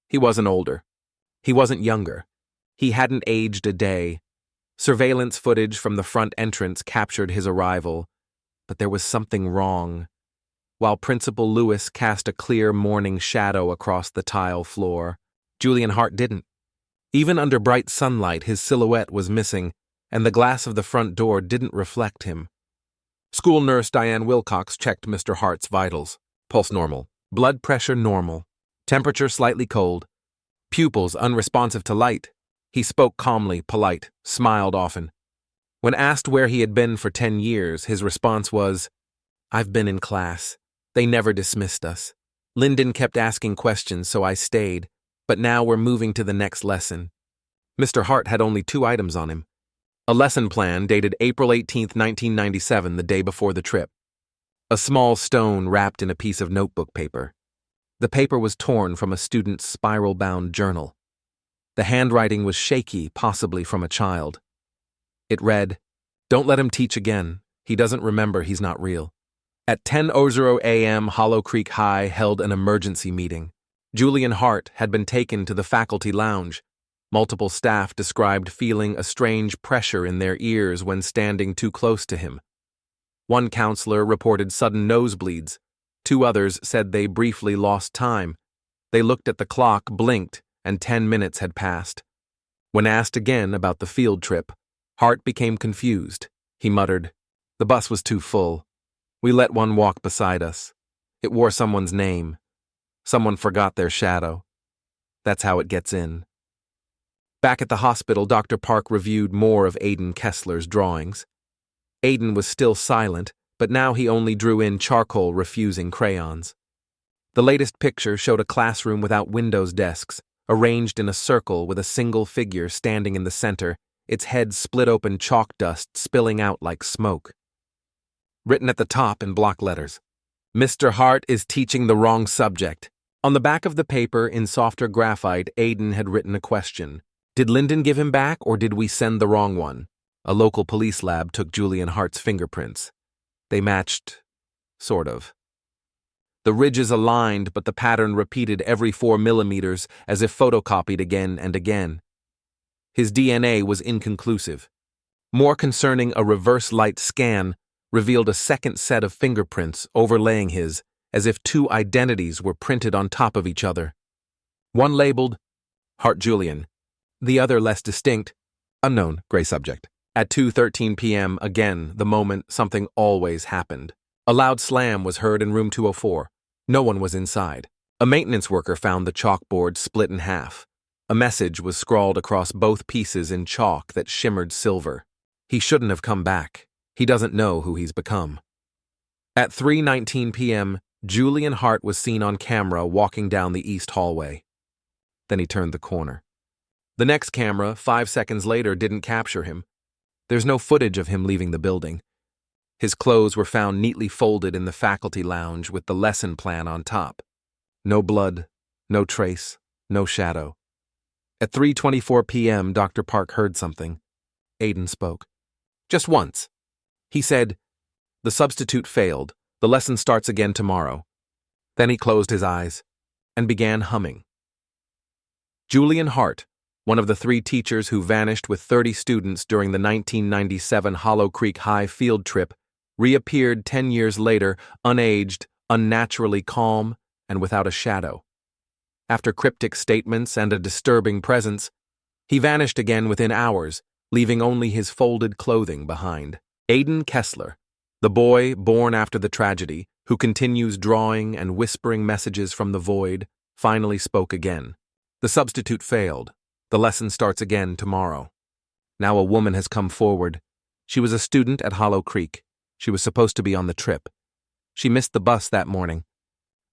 He wasn't older. He wasn't younger. He hadn't aged a day. Surveillance footage from the front entrance captured his arrival, but there was something wrong. While Principal Lewis cast a clear morning shadow across the tile floor, Julian Hart didn't. Even under bright sunlight, his silhouette was missing, and the glass of the front door didn't reflect him. School nurse Diane Wilcox checked Mr. Hart's vitals. Pulse normal. Blood pressure normal. Temperature slightly cold. Pupils unresponsive to light. He spoke calmly, polite, smiled often. When asked where he had been for 10 years, his response was, "I've been in class. They never dismissed us. Lyndon kept asking questions, so I stayed, but now we're moving to the next lesson." Mr. Hart had only 2 items on him. A lesson plan dated April 18, 1997, the day before the trip. A small stone wrapped in a piece of notebook paper. The paper was torn from a student's spiral-bound journal. The handwriting was shaky, possibly from a child. It read, "Don't let him teach again. He doesn't remember he's not real." At 10:00 a.m., Hollow Creek High held an emergency meeting. Julian Hart had been taken to the faculty lounge. Multiple staff described feeling a strange pressure in their ears when standing too close to him. One counselor reported sudden nosebleeds. 2 others said they briefly lost time. They looked at the clock, blinked, and 10 minutes had passed. When asked again about the field trip, Hart became confused. He muttered, "The bus was too full. We let one walk beside us. It wore someone's name. Someone forgot their shadow. That's how it gets in." Back at the hospital, Dr. Park reviewed more of Aiden Kessler's drawings. Aiden was still silent, but now he only drew in charcoal-refusing crayons. The latest picture showed a classroom without windows desks, arranged in a circle with a single figure standing in the center, its head split open chalk dust spilling out like smoke. Written at the top in block letters, "Mr. Hart is teaching the wrong subject." On the back of the paper, in softer graphite, Aiden had written a question. Did Lyndon give him back, or did we send the wrong one? A local police lab took Julian Hart's fingerprints. They matched sort of. The ridges aligned, but the pattern repeated every 4 millimeters as if photocopied again and again. His DNA was inconclusive. More concerning, a reverse light scan revealed a second set of fingerprints overlaying his, as if two identities were printed on top of each other. One labeled Hart Julian, the other less distinct, unknown gray subject. At 2:13 p.m., again, the moment something always happened. A loud slam was heard in room 204. No one was inside. A maintenance worker found the chalkboard split in half. A message was scrawled across both pieces in chalk that shimmered silver. He shouldn't have come back. He doesn't know who he's become. At 3:19 p.m., Julian Hart was seen on camera walking down the east hallway. Then he turned the corner. The next camera, 5 seconds later, didn't capture him. There's no footage of him leaving the building. His clothes were found neatly folded in the faculty lounge with the lesson plan on top. No blood, no trace, no shadow. At 3:24 p.m., Dr. Park heard something. Aiden spoke. Just once. He said, "The substitute failed. The lesson starts again tomorrow." Then he closed his eyes and began humming. Julian Hart, one of the 3 teachers who vanished with 30 students during the 1997 Hollow Creek High field trip, reappeared 10 years later, unaged, unnaturally calm, and without a shadow. After cryptic statements and a disturbing presence, he vanished again within hours, leaving only his folded clothing behind. Aiden Kessler, the boy born after the tragedy, who continues drawing and whispering messages from the void, finally spoke again. The substitute failed. The lesson starts again tomorrow. Now a woman has come forward. She was a student at Hollow Creek. She was supposed to be on the trip. She missed the bus that morning.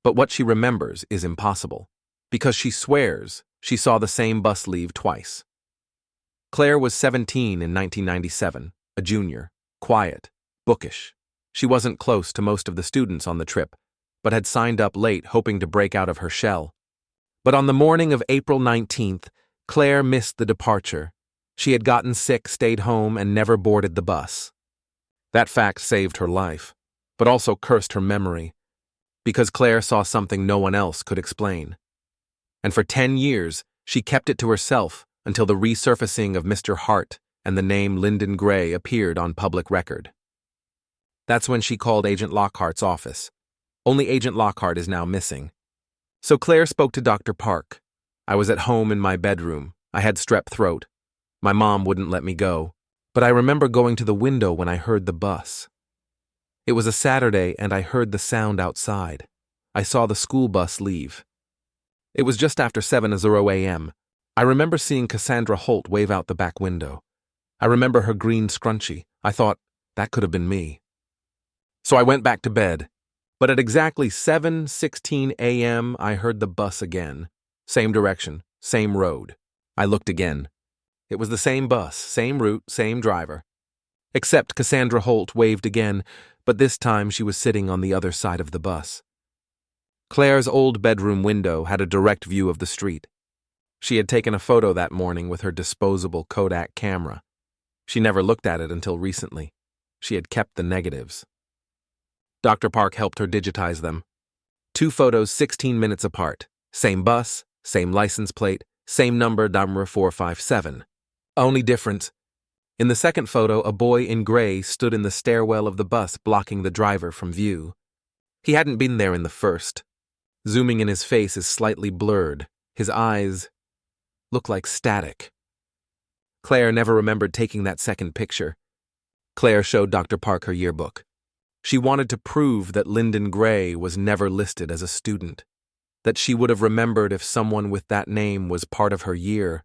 But what she remembers is impossible, because she swears she saw the same bus leave twice. Claire was 17 in 1997, a junior, quiet, bookish. She wasn't close to most of the students on the trip, but had signed up late hoping to break out of her shell. But on the morning of April 19th, Claire missed the departure. She had gotten sick, stayed home, and never boarded the bus. That fact saved her life, but also cursed her memory, because Claire saw something no one else could explain. And for 10 years, she kept it to herself until the resurfacing of Mr. Hart and the name Lyndon Gray appeared on public record. That's when she called Agent Lockhart's office. Only Agent Lockhart is now missing. So Claire spoke to Dr. Park. "I was at home in my bedroom. I had strep throat. My mom wouldn't let me go, but I remember going to the window when I heard the bus. It was a Saturday and I heard the sound outside. I saw the school bus leave. It was just after 7:00 a.m. I remember seeing Cassandra Holt wave out the back window. I remember her green scrunchie. I thought, that could have been me. So I went back to bed. But at exactly 7:16 a.m., I heard the bus again. Same direction, same road. I looked again. It was the same bus, same route, same driver. Except Cassandra Holt waved again, but this time she was sitting on the other side of the bus. Claire's old bedroom window had a direct view of the street. She had taken a photo that morning with her disposable Kodak camera. She never looked at it until recently. She had kept the negatives. Dr. Park helped her digitize them. 2 photos 16 minutes apart. Same bus, same license plate, same number 457. Only difference. In the second photo, a boy in gray stood in the stairwell of the bus blocking the driver from view. He hadn't been there in the first. Zooming in, his face is slightly blurred. His eyes look like static. Claire never remembered taking that second picture. Claire showed Dr. Park her yearbook. She wanted to prove that Lyndon Gray was never listed as a student, that she would have remembered if someone with that name was part of her year.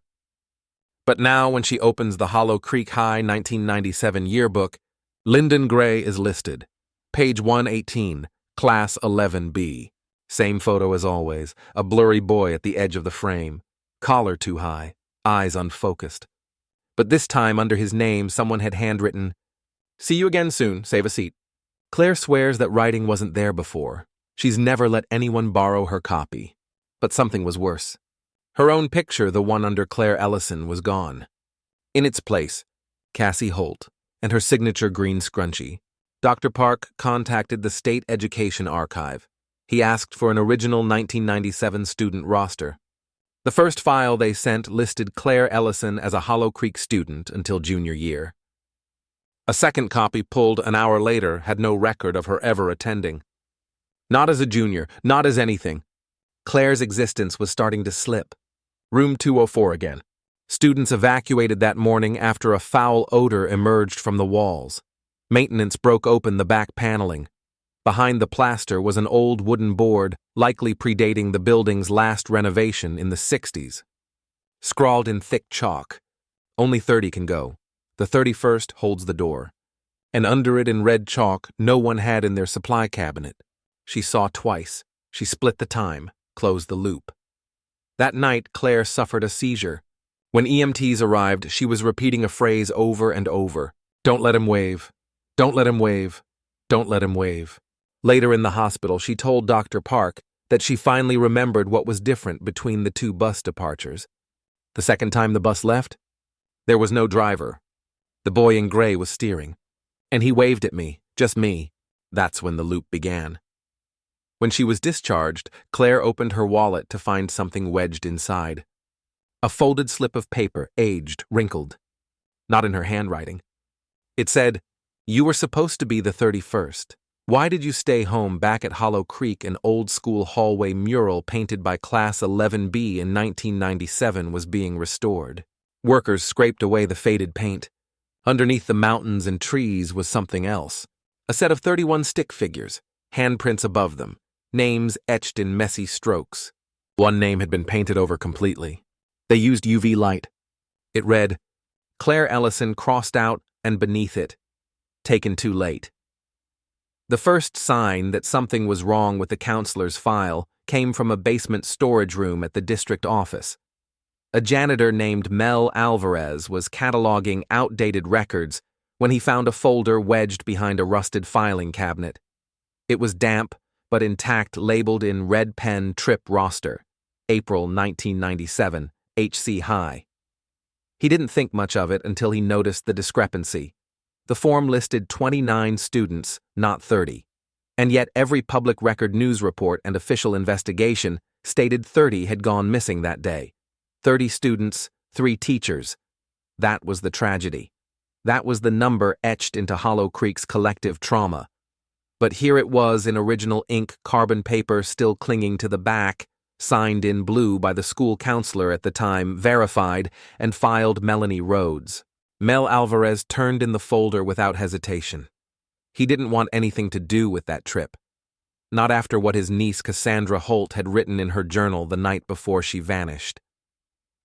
But now when she opens the Hollow Creek High 1997 yearbook, Lyndon Gray is listed. Page 118, Class 11B. Same photo as always, a blurry boy at the edge of the frame, collar too high, eyes unfocused. But this time under his name someone had handwritten, "See you again soon, save a seat." Claire swears that writing wasn't there before. She's never let anyone borrow her copy. But something was worse. Her own picture, the one under Claire Ellison, was gone. In its place, Cassie Holt and her signature green scrunchie. Dr. Park contacted the State Education Archive. He asked for an original 1997 student roster. The first file they sent listed Claire Ellison as a Hollow Creek student until junior year. A second copy pulled an hour later had no record of her ever attending. Not as a junior, not as anything. Claire's existence was starting to slip. Room 204 again. Students evacuated that morning after a foul odor emerged from the walls. Maintenance broke open the back paneling. Behind the plaster was an old wooden board, likely predating the building's last renovation in the 60s. Scrawled in thick chalk, "Only 30 can go. The 31st holds the door." And under it in red chalk, no one had in their supply cabinet. She saw twice. She split the time, closed the loop. That night, Claire suffered a seizure. When EMTs arrived, she was repeating a phrase over and over. "Don't let him wave. Don't let him wave. Don't let him wave." Later in the hospital, she told Dr. Park that she finally remembered what was different between the two bus departures. The second time the bus left, there was no driver. The boy in gray was steering. And he waved at me, just me. That's when the loop began. When she was discharged, Claire opened her wallet to find something wedged inside. A folded slip of paper, aged, wrinkled. Not in her handwriting. It said, "You were supposed to be the 31st. Why did you stay home back at Hollow Creek? An old-school hallway mural painted by Class 11B in 1997 was being restored. Workers scraped away the faded paint. Underneath the mountains and trees was something else. A set of 31 stick figures, handprints above them, names etched in messy strokes. One name had been painted over completely. They used UV light. It read, Claire Ellison crossed out and beneath it, taken too late." The first sign that something was wrong with the counselor's file came from a basement storage room at the district office. A janitor named Mel Alvarez was cataloging outdated records when he found a folder wedged behind a rusted filing cabinet. It was damp, but intact, labeled in red pen trip roster, April 1997, HC High. He didn't think much of it until he noticed the discrepancy. The form listed 29 students, not 30. And yet every public record news report and official investigation stated 30 had gone missing that day. 30 students, 3 teachers. That was the tragedy. That was the number etched into Hollow Creek's collective trauma. But here it was in original ink carbon paper still clinging to the back, signed in blue by the school counselor at the time, verified, and filed Melanie Rhodes. Mel Alvarez turned in the folder without hesitation. He didn't want anything to do with that trip. Not after what his niece Cassandra Holt had written in her journal the night before she vanished.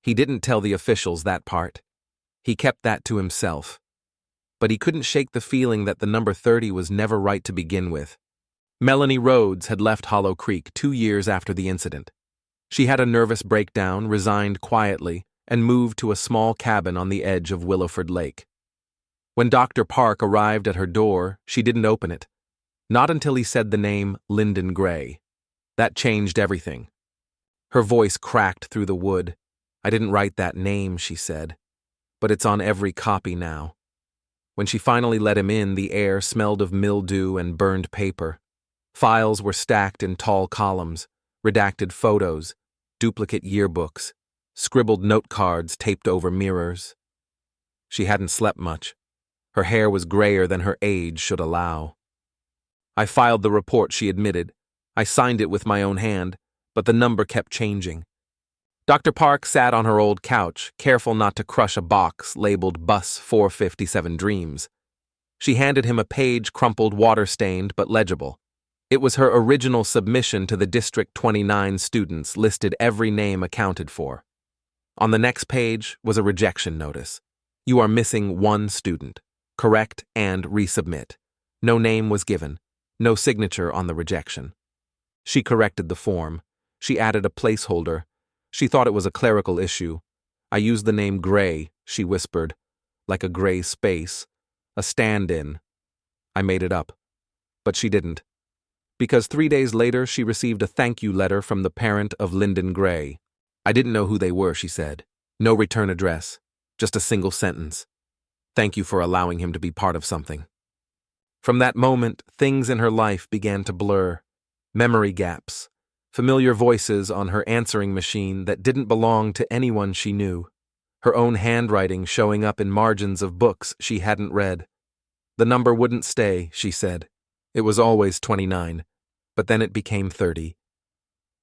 He didn't tell the officials that part. He kept that to himself. But he couldn't shake the feeling that the number 30 was never right to begin with. Melanie Rhodes had left Hollow Creek 2 years after the incident. She had a nervous breakdown, resigned quietly, and moved to a small cabin on the edge of Willowford Lake. When Dr. Park arrived at her door, she didn't open it. Not until he said the name Lyndon Gray. That changed everything. Her voice cracked through the wood. "I didn't write that name," she said. "But it's on every copy now." When she finally let him in, the air smelled of mildew and burned paper. Files were stacked in tall columns, redacted photos, duplicate yearbooks, scribbled note cards taped over mirrors. She hadn't slept much. Her hair was grayer than her age should allow. "I filed the report," she admitted. "I signed it with my own hand, but the number kept changing." Dr. Park sat on her old couch, careful not to crush a box labeled Bus 457 Dreams. She handed him a page crumpled, water-stained, but legible. It was her original submission to the District 29 students, listed every name accounted for. On the next page was a rejection notice. "You are missing 1 student. Correct and resubmit." No name was given. No signature on the rejection. She corrected the form. She added a placeholder. She thought it was a clerical issue. "I used the name Gray," she whispered, "like a gray space. A stand-in. I made it up." But she didn't. Because 3 days later she received a thank you letter from the parent of Lyndon Gray. "I didn't know who they were," she said. "No return address. Just a single sentence. Thank you for allowing him to be part of something." From that moment, things in her life began to blur. Memory gaps, familiar voices on her answering machine that didn't belong to anyone she knew, her own handwriting showing up in margins of books she hadn't read. The number wouldn't stay, she said. It was always 29, but then it became 30.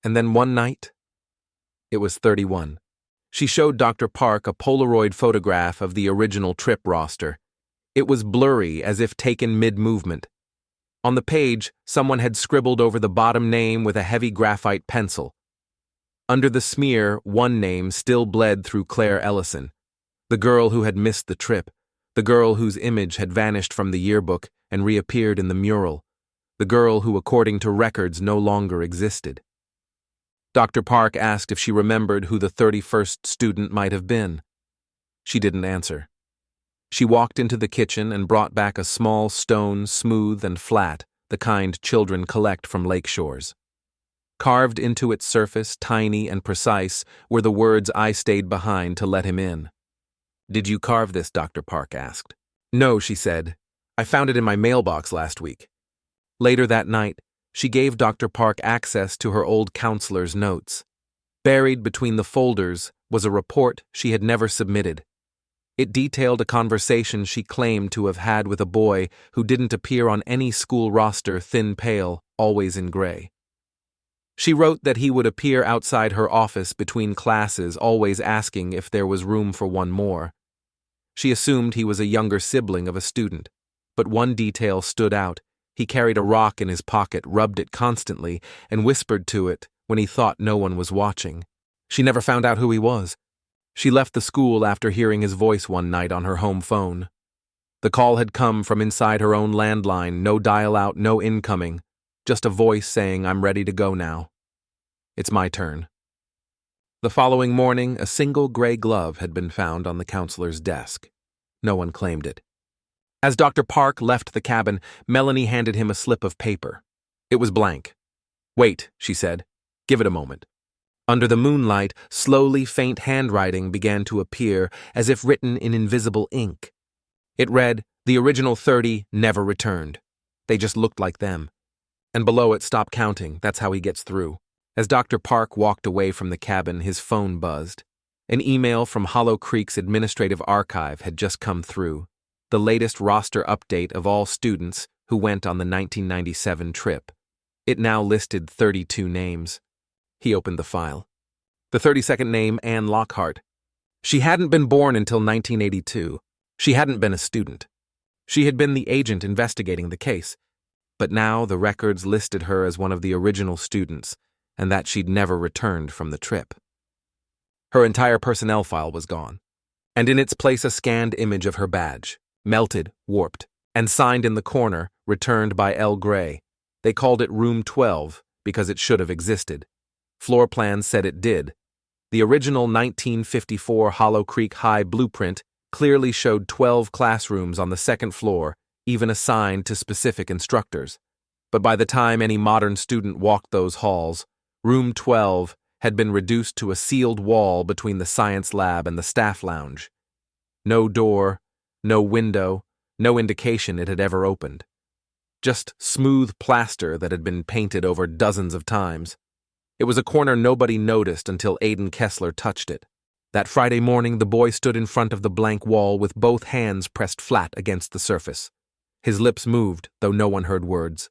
And then one night, it was 31. She showed Dr. Park a Polaroid photograph of the original trip roster. It was blurry, as if taken mid-movement. On the page, someone had scribbled over the bottom name with a heavy graphite pencil. Under the smear, one name still bled through Claire Ellison, the girl who had missed the trip, the girl whose image had vanished from the yearbook and reappeared in the mural, the girl who, according to records, no longer existed. Dr. Park asked if she remembered who the 31st student might have been. She didn't answer. She walked into the kitchen and brought back a small stone, smooth and flat, the kind children collect from lake shores. Carved into its surface, tiny and precise, were the words, "I stayed behind to let him in." "Did you carve this?" Dr. Park asked. "No," she said. "I found it in my mailbox last week." Later that night, she gave Dr. Park access to her old counselor's notes. Buried between the folders was a report she had never submitted. It detailed a conversation she claimed to have had with a boy who didn't appear on any school roster, thin pale, always in gray. She wrote that he would appear outside her office between classes, always asking if there was room for one more. She assumed he was a younger sibling of a student, but one detail stood out. He carried a rock in his pocket, rubbed it constantly, and whispered to it when he thought no one was watching. She never found out who he was. She left the school after hearing his voice one night on her home phone. The call had come from inside her own landline, no dial-out, no incoming, just a voice saying, "I'm ready to go now. It's my turn." The following morning, a single gray glove had been found on the counselor's desk. No one claimed it. As Dr. Park left the cabin, Melanie handed him a slip of paper. It was blank. "Wait," she said. "Give it a moment." Under the moonlight, slowly faint handwriting began to appear, as if written in invisible ink. It read, "The original 30 never returned. They just looked like them." And below it, "Stop counting, that's how he gets through." As Dr. Park walked away from the cabin, his phone buzzed. An email from Hollow Creek's administrative archive had just come through, the latest roster update of all students who went on the 1997 trip. It now listed 32 names. He opened the file. The 32nd name, Anne Lockhart. She hadn't been born until 1982. She hadn't been a student. She had been the agent investigating the case. But now the records listed her as one of the original students, and that she'd never returned from the trip. Her entire personnel file was gone, and in its place a scanned image of her badge, melted, warped, and signed in the corner, "Returned by L. Gray." They called it Room 12 because it should have existed. Floor plans said it did. The original 1954 Hollow Creek High blueprint clearly showed 12 classrooms on the second floor, even assigned to specific instructors. But by the time any modern student walked those halls, Room 12 had been reduced to a sealed wall between the science lab and the staff lounge. No door, no window, no indication it had ever opened. Just smooth plaster that had been painted over dozens of times. It was a corner nobody noticed until Aiden Kessler touched it. That Friday morning, the boy stood in front of the blank wall with both hands pressed flat against the surface. His lips moved, though no one heard words.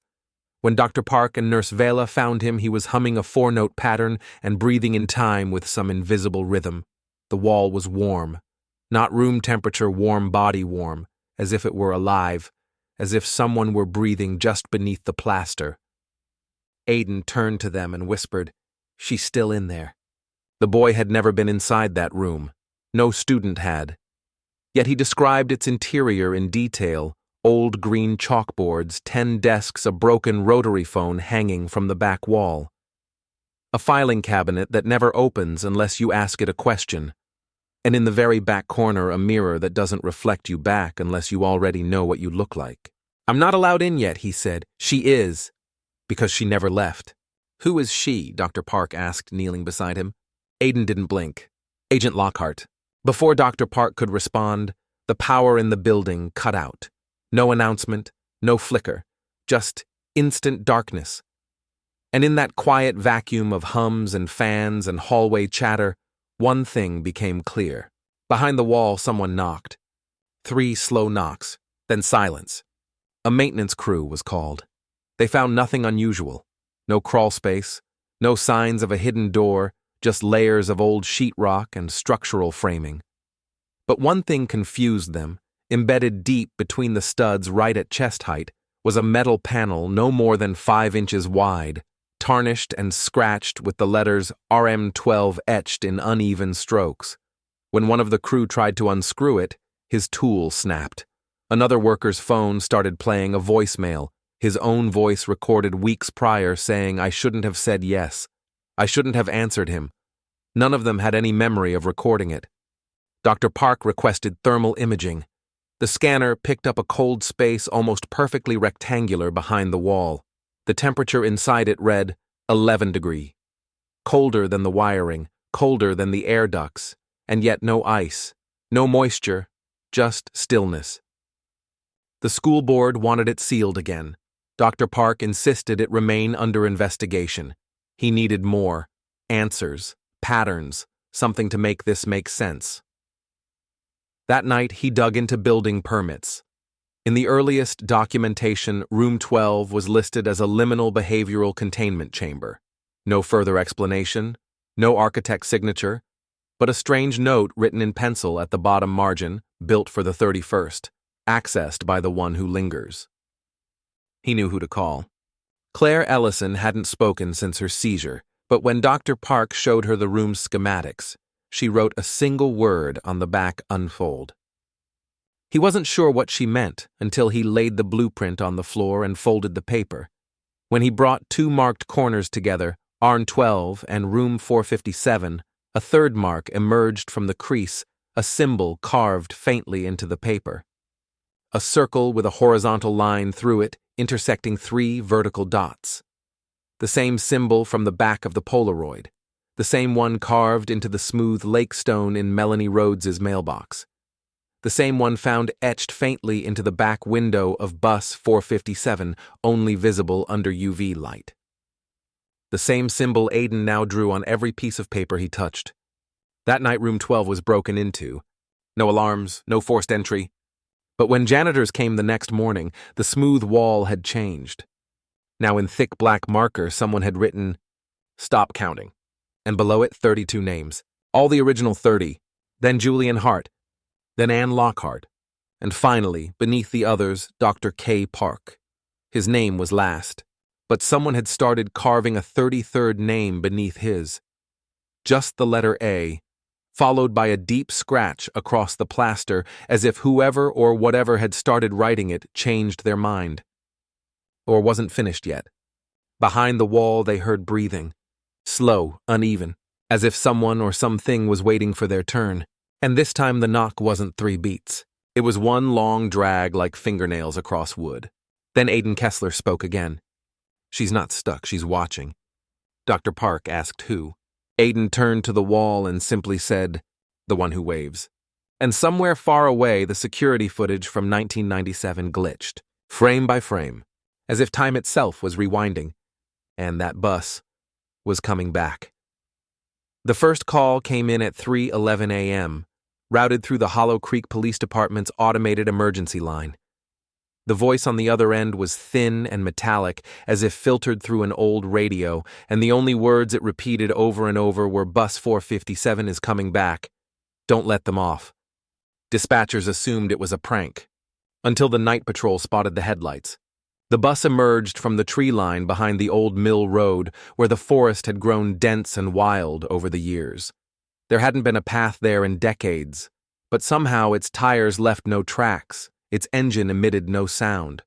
When Dr. Park and Nurse Vela found him, he was humming a 4-note pattern and breathing in time with some invisible rhythm. The wall was warm. Not room temperature warm, body warm, as if it were alive, as if someone were breathing just beneath the plaster. Aiden turned to them and whispered, "She's still in there." The boy had never been inside that room. No student had. Yet he described its interior in detail: old green chalkboards, 10 desks, a broken rotary phone hanging from the back wall. A filing cabinet that never opens unless you ask it a question. And in the very back corner, a mirror that doesn't reflect you back unless you already know what you look like. "I'm not allowed in yet," he said. "She is. Because she never left." "Who is she?" Dr. Park asked, kneeling beside him. Aiden didn't blink. "Agent Lockhart." Before Dr. Park could respond, the power in the building cut out. No announcement, no flicker, just instant darkness. And in that quiet vacuum of hums and fans and hallway chatter, one thing became clear. Behind the wall, someone knocked. 3 slow knocks, then silence. A maintenance crew was called. They found nothing unusual. No crawl space, no signs of a hidden door, just layers of old sheetrock and structural framing. But one thing confused them. Embedded deep between the studs right at chest height was a metal panel no more than 5 inches wide, tarnished and scratched with the letters RM12 etched in uneven strokes. When one of the crew tried to unscrew it, his tool snapped. Another worker's phone started playing a voicemail, his own voice recorded weeks prior saying, "I shouldn't have said yes. I shouldn't have answered him." None of them had any memory of recording it. Dr. Park requested thermal imaging. The scanner picked up a cold space almost perfectly rectangular behind the wall. The temperature inside it read 11 degree. Colder than the wiring, colder than the air ducts, and yet no ice, no moisture, just stillness. The school board wanted it sealed again. Dr. Park insisted it remain under investigation. He needed more. Answers, patterns, something to make this make sense. That night, he dug into building permits. In the earliest documentation, Room 12 was listed as a liminal behavioral containment chamber. No further explanation, no architect's signature, but a strange note written in pencil at the bottom margin, built for the 31st, accessed by the one who lingers. He knew who to call. Claire Ellison hadn't spoken since her seizure, but when Dr. Park showed her the room's schematics, she wrote a single word on the back unfold. He wasn't sure what she meant until he laid the blueprint on the floor and folded the paper. When he brought 2 marked corners together, ARN 12 and Room 457, a third mark emerged from the crease, a symbol carved faintly into the paper. A circle with a horizontal line through it, intersecting 3 vertical dots. The same symbol from the back of the Polaroid. The same one carved into the smooth lake stone in Melanie Rhodes's mailbox. The same one found etched faintly into the back window of bus 457, only visible under UV light. The same symbol Aiden now drew on every piece of paper he touched. That night Room 12 was broken into. No alarms, no forced entry. But when janitors came the next morning, the smooth wall had changed. Now in thick black marker, someone had written, "Stop counting." And below it 32 names, all the original 30, then Julian Hart, then Anne Lockhart, and finally, beneath the others, Dr. K. Park. His name was last, but someone had started carving a 33rd name beneath his. Just the letter A, followed by a deep scratch across the plaster as if whoever or whatever had started writing it changed their mind. Or wasn't finished yet. Behind the wall they heard breathing. Slow, uneven, as if someone or something was waiting for their turn. And this time the knock wasn't 3 beats. It was one long drag like fingernails across wood. Then Aiden Kessler spoke again. "She's not stuck, she's watching." Dr. Park asked who. Aiden turned to the wall and simply said, "The one who waves." And somewhere far away the security footage from 1997 glitched, frame by frame, as if time itself was rewinding. And that bus was coming back. The first call came in at 3:11 a.m., routed through the Hollow Creek Police Department's automated emergency line. The voice on the other end was thin and metallic, as if filtered through an old radio, and the only words it repeated over and over were, "Bus 457 is coming back. Don't let them off." Dispatchers assumed it was a prank, until the night patrol spotted the headlights. The bus emerged from the tree line behind the old mill road, where the forest had grown dense and wild over the years. There hadn't been a path there in decades, but somehow its tires left no tracks, its engine emitted no sound.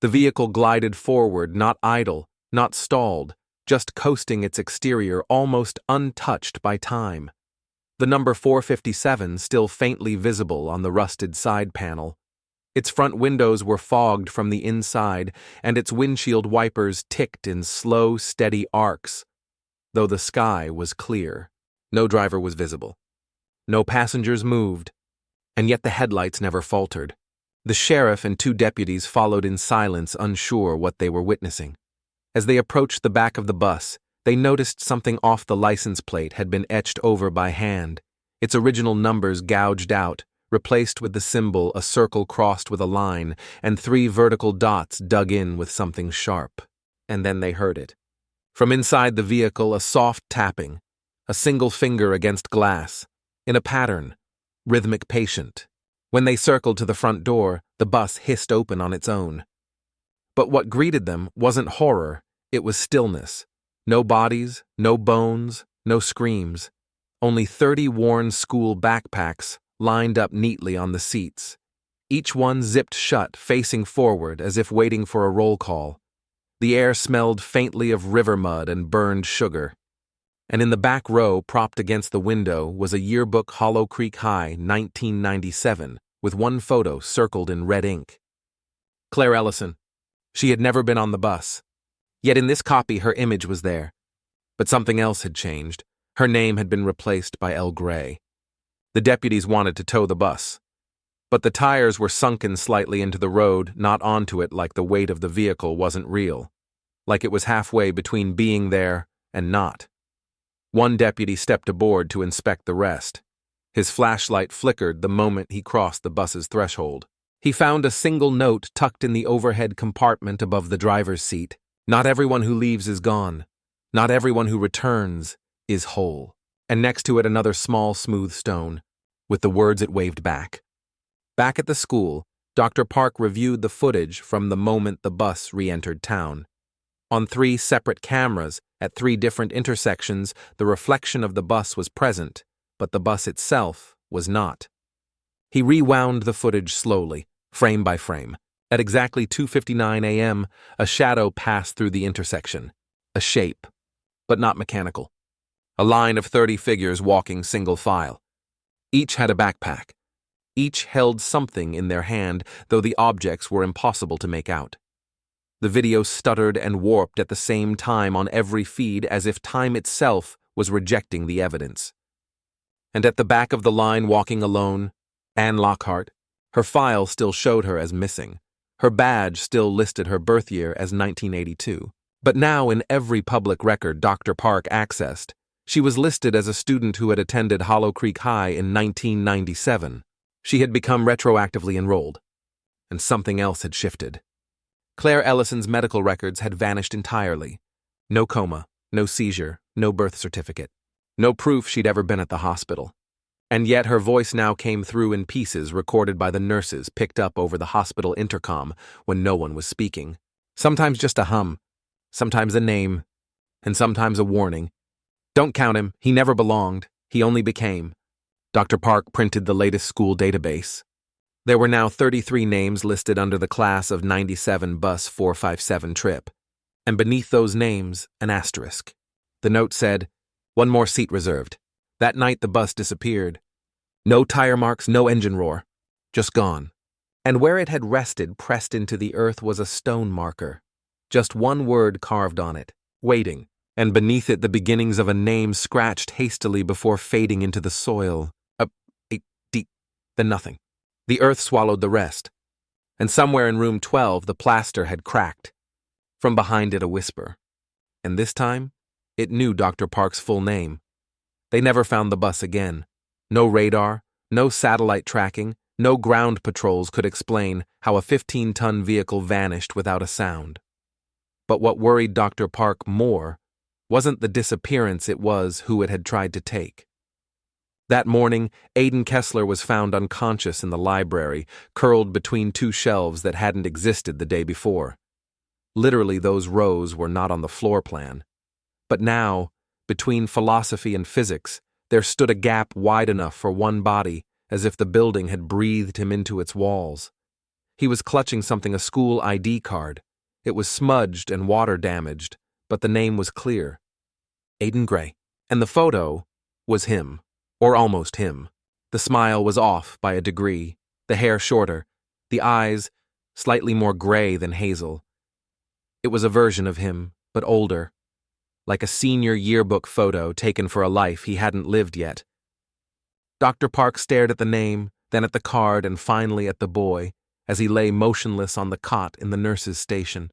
The vehicle glided forward, not idle, not stalled, just coasting its exterior almost untouched by time. The number 457 still faintly visible on the rusted side panel. Its front windows were fogged from the inside, and its windshield wipers ticked in slow, steady arcs, though the sky was clear. No driver was visible. No passengers moved, and yet the headlights never faltered. The sheriff and two deputies followed in silence, unsure what they were witnessing. As they approached the back of the bus, they noticed something off the license plate had been etched over by hand, its original numbers gouged out, replaced with the symbol a circle crossed with a line, and 3 vertical dots dug in with something sharp. And then they heard it. From inside the vehicle, a soft tapping, a single finger against glass, in a pattern, rhythmic, patient. When they circled to the front door, the bus hissed open on its own. But what greeted them wasn't horror, it was stillness. No bodies, no bones, no screams. Only 30 worn school backpacks lined up neatly on the seats, each one zipped shut, facing forward as if waiting for a roll call. The air smelled faintly of river mud and burned sugar. And in the back row, propped against the window, was a yearbook Hollow Creek High 1997, with one photo circled in red ink. Claire Ellison. She had never been on the bus. Yet in this copy her image was there. But something else had changed. Her name had been replaced by L. Gray. The deputies wanted to tow the bus. But the tires were sunken slightly into the road, not onto it, like the weight of the vehicle wasn't real. Like it was halfway between being there and not. One deputy stepped aboard to inspect the rest. His flashlight flickered the moment he crossed the bus's threshold. He found a single note tucked in the overhead compartment above the driver's seat. Not everyone who leaves is gone. Not everyone who returns is whole. And next to it another small, smooth stone, with the words it waved back. Back at the school, Dr. Park reviewed the footage from the moment the bus re-entered town. On 3 separate cameras, at 3 different intersections, the reflection of the bus was present, but the bus itself was not. He rewound the footage slowly, frame by frame. At exactly 2:59 a.m., a shadow passed through the intersection. A shape, but not mechanical. A line of 30 figures walking single file. Each had a backpack. Each held something in their hand, though the objects were impossible to make out. The video stuttered and warped at the same time on every feed, as if time itself was rejecting the evidence. And at the back of the line, walking alone, Anne Lockhart. Her file still showed her as missing. Her badge still listed her birth year as 1982. But now in every public record Dr. Park accessed, she was listed as a student who had attended Hollow Creek High in 1997. She had become retroactively enrolled. And something else had shifted. Claire Ellison's medical records had vanished entirely. No coma, no seizure, no birth certificate. No proof she'd ever been at the hospital. And yet her voice now came through in pieces recorded by the nurses picked up over the hospital intercom when no one was speaking. Sometimes just a hum, sometimes a name, and sometimes a warning. Don't count him, he never belonged, he only became. Dr. Park printed the latest school database. There were now 33 names listed under the class of 97 bus 457 trip, and beneath those names, an asterisk. The note said, "One more seat reserved." That night the bus disappeared. No tire marks, no engine roar. Just gone. And where it had rested, pressed into the earth, was a stone marker. Just one word carved on it, waiting, and beneath it the beginnings of a name scratched hastily before fading into the soil. Then nothing. The earth swallowed the rest. And somewhere in room 12 the plaster had cracked. From behind it a whisper. And this time, it knew Dr. Park's full name. They never found the bus again. No radar, no satellite tracking, no ground patrols could explain how a 15-ton vehicle vanished without a sound. But what worried Dr. Park more wasn't the disappearance, it was who it had tried to take. That morning, Aiden Kessler was found unconscious in the library, curled between 2 shelves that hadn't existed the day before. Literally, those rows were not on the floor plan. But now, between philosophy and physics, there stood a gap wide enough for one body, as if the building had breathed him into its walls. He was clutching something, a school ID card. It was smudged and water-damaged, but the name was clear. Aiden Gray. And the photo was him. Or almost him. The smile was off by a degree, the hair shorter, the eyes slightly more gray than hazel. It was a version of him, but older, like a senior yearbook photo taken for a life he hadn't lived yet. Dr. Park stared at the name, then at the card, and finally at the boy, as he lay motionless on the cot in the nurse's station.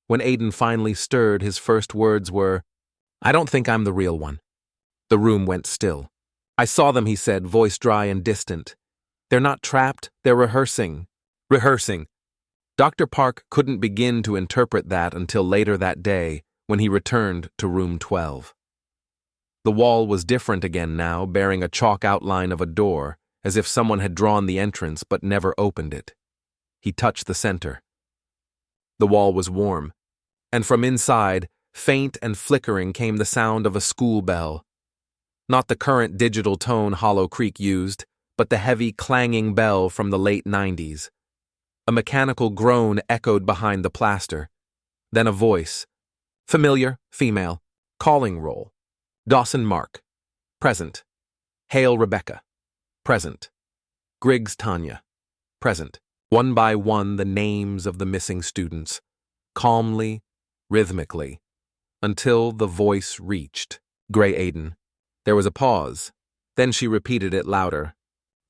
When Aiden finally stirred, his first words were, "I don't think I'm the real one." The room went still. "I saw them," he said, voice dry and distant. "They're not trapped, they're rehearsing." Rehearsing. Dr. Park couldn't begin to interpret that until later that day, when he returned to room 12. The wall was different again now, bearing a chalk outline of a door, as if someone had drawn the entrance but never opened it. He touched the center. The wall was warm, and from inside, faint and flickering, came the sound of a school bell. Not the current digital tone Hollow Creek used, but the heavy, clanging bell from the late 90s. A mechanical groan echoed behind the plaster. Then a voice. Familiar, female, calling roll. Dawson Mark, present. Hale Rebecca, present. Griggs Tanya, present. One by one, the names of the missing students, calmly, rhythmically, until the voice reached Gray Aiden. There was a pause. Then she repeated it louder.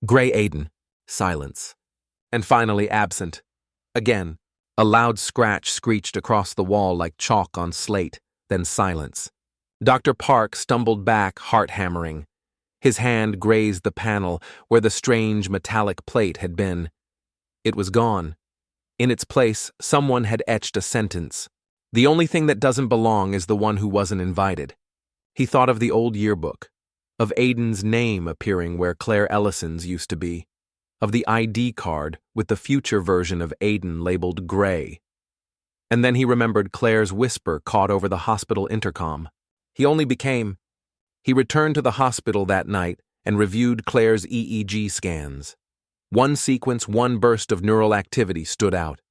Gray Aiden. Silence. And finally absent. Again, a loud scratch screeched across the wall like chalk on slate, then silence. Dr. Park stumbled back, heart-hammering. His hand grazed the panel where the strange metallic plate had been. It was gone. In its place, someone had etched a sentence. The only thing that doesn't belong is the one who wasn't invited. He thought of the old yearbook, of Aiden's name appearing where Claire Ellison's used to be, of the ID card with the future version of Aiden labeled Gray. And then he remembered Claire's whisper caught over the hospital intercom. He returned to the hospital that night and reviewed Claire's EEG scans. One sequence, one burst of neural activity stood out.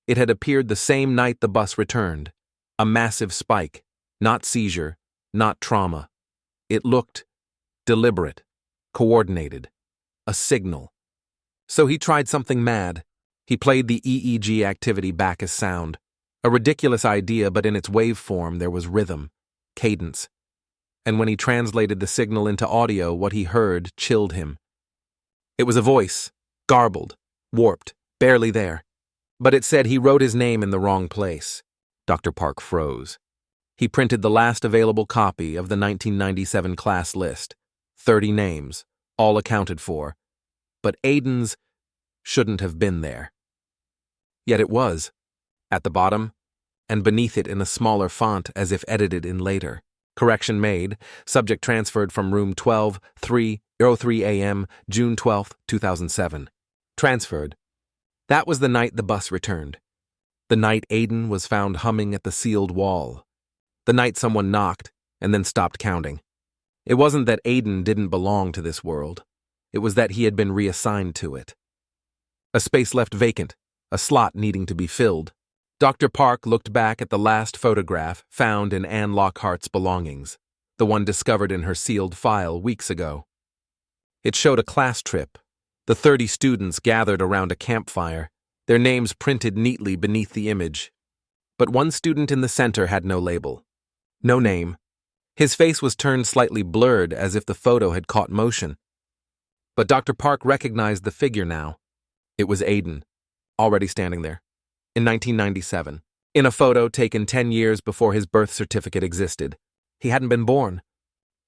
It had appeared the same night the bus returned. A massive spike, not seizure, not trauma. It looked deliberate, coordinated, a signal. So he tried something mad. He played the EEG activity back as sound. A ridiculous idea, but in its waveform there was rhythm, cadence. And when he translated the signal into audio, what he heard chilled him. It was a voice, garbled, warped, barely there. But it said he wrote his name in the wrong place. Dr. Park froze. He printed the last available copy of the 1997 class list. 30 names, all accounted for. But Aiden's shouldn't have been there. Yet it was, at the bottom, and beneath it in a smaller font as if edited in later. Correction made. Subject transferred from room 12, 3:03 a.m., June 12, 2007. Transferred. That was the night the bus returned. The night Aiden was found humming at the sealed wall. The night someone knocked and then stopped counting. It wasn't that Aiden didn't belong to this world. It was that he had been reassigned to it. A space left vacant, a slot needing to be filled. Dr. Park looked back at the last photograph found in Anne Lockhart's belongings, the one discovered in her sealed file weeks ago. It showed a class trip, the 30 students gathered around a campfire, their names printed neatly beneath the image. But one student in the center had no label, no name. His face was turned slightly blurred as if the photo had caught motion. But Dr. Park recognized the figure now. It was Aiden, already standing there. In 1997, in a photo taken 10 years before his birth certificate existed. He hadn't been born.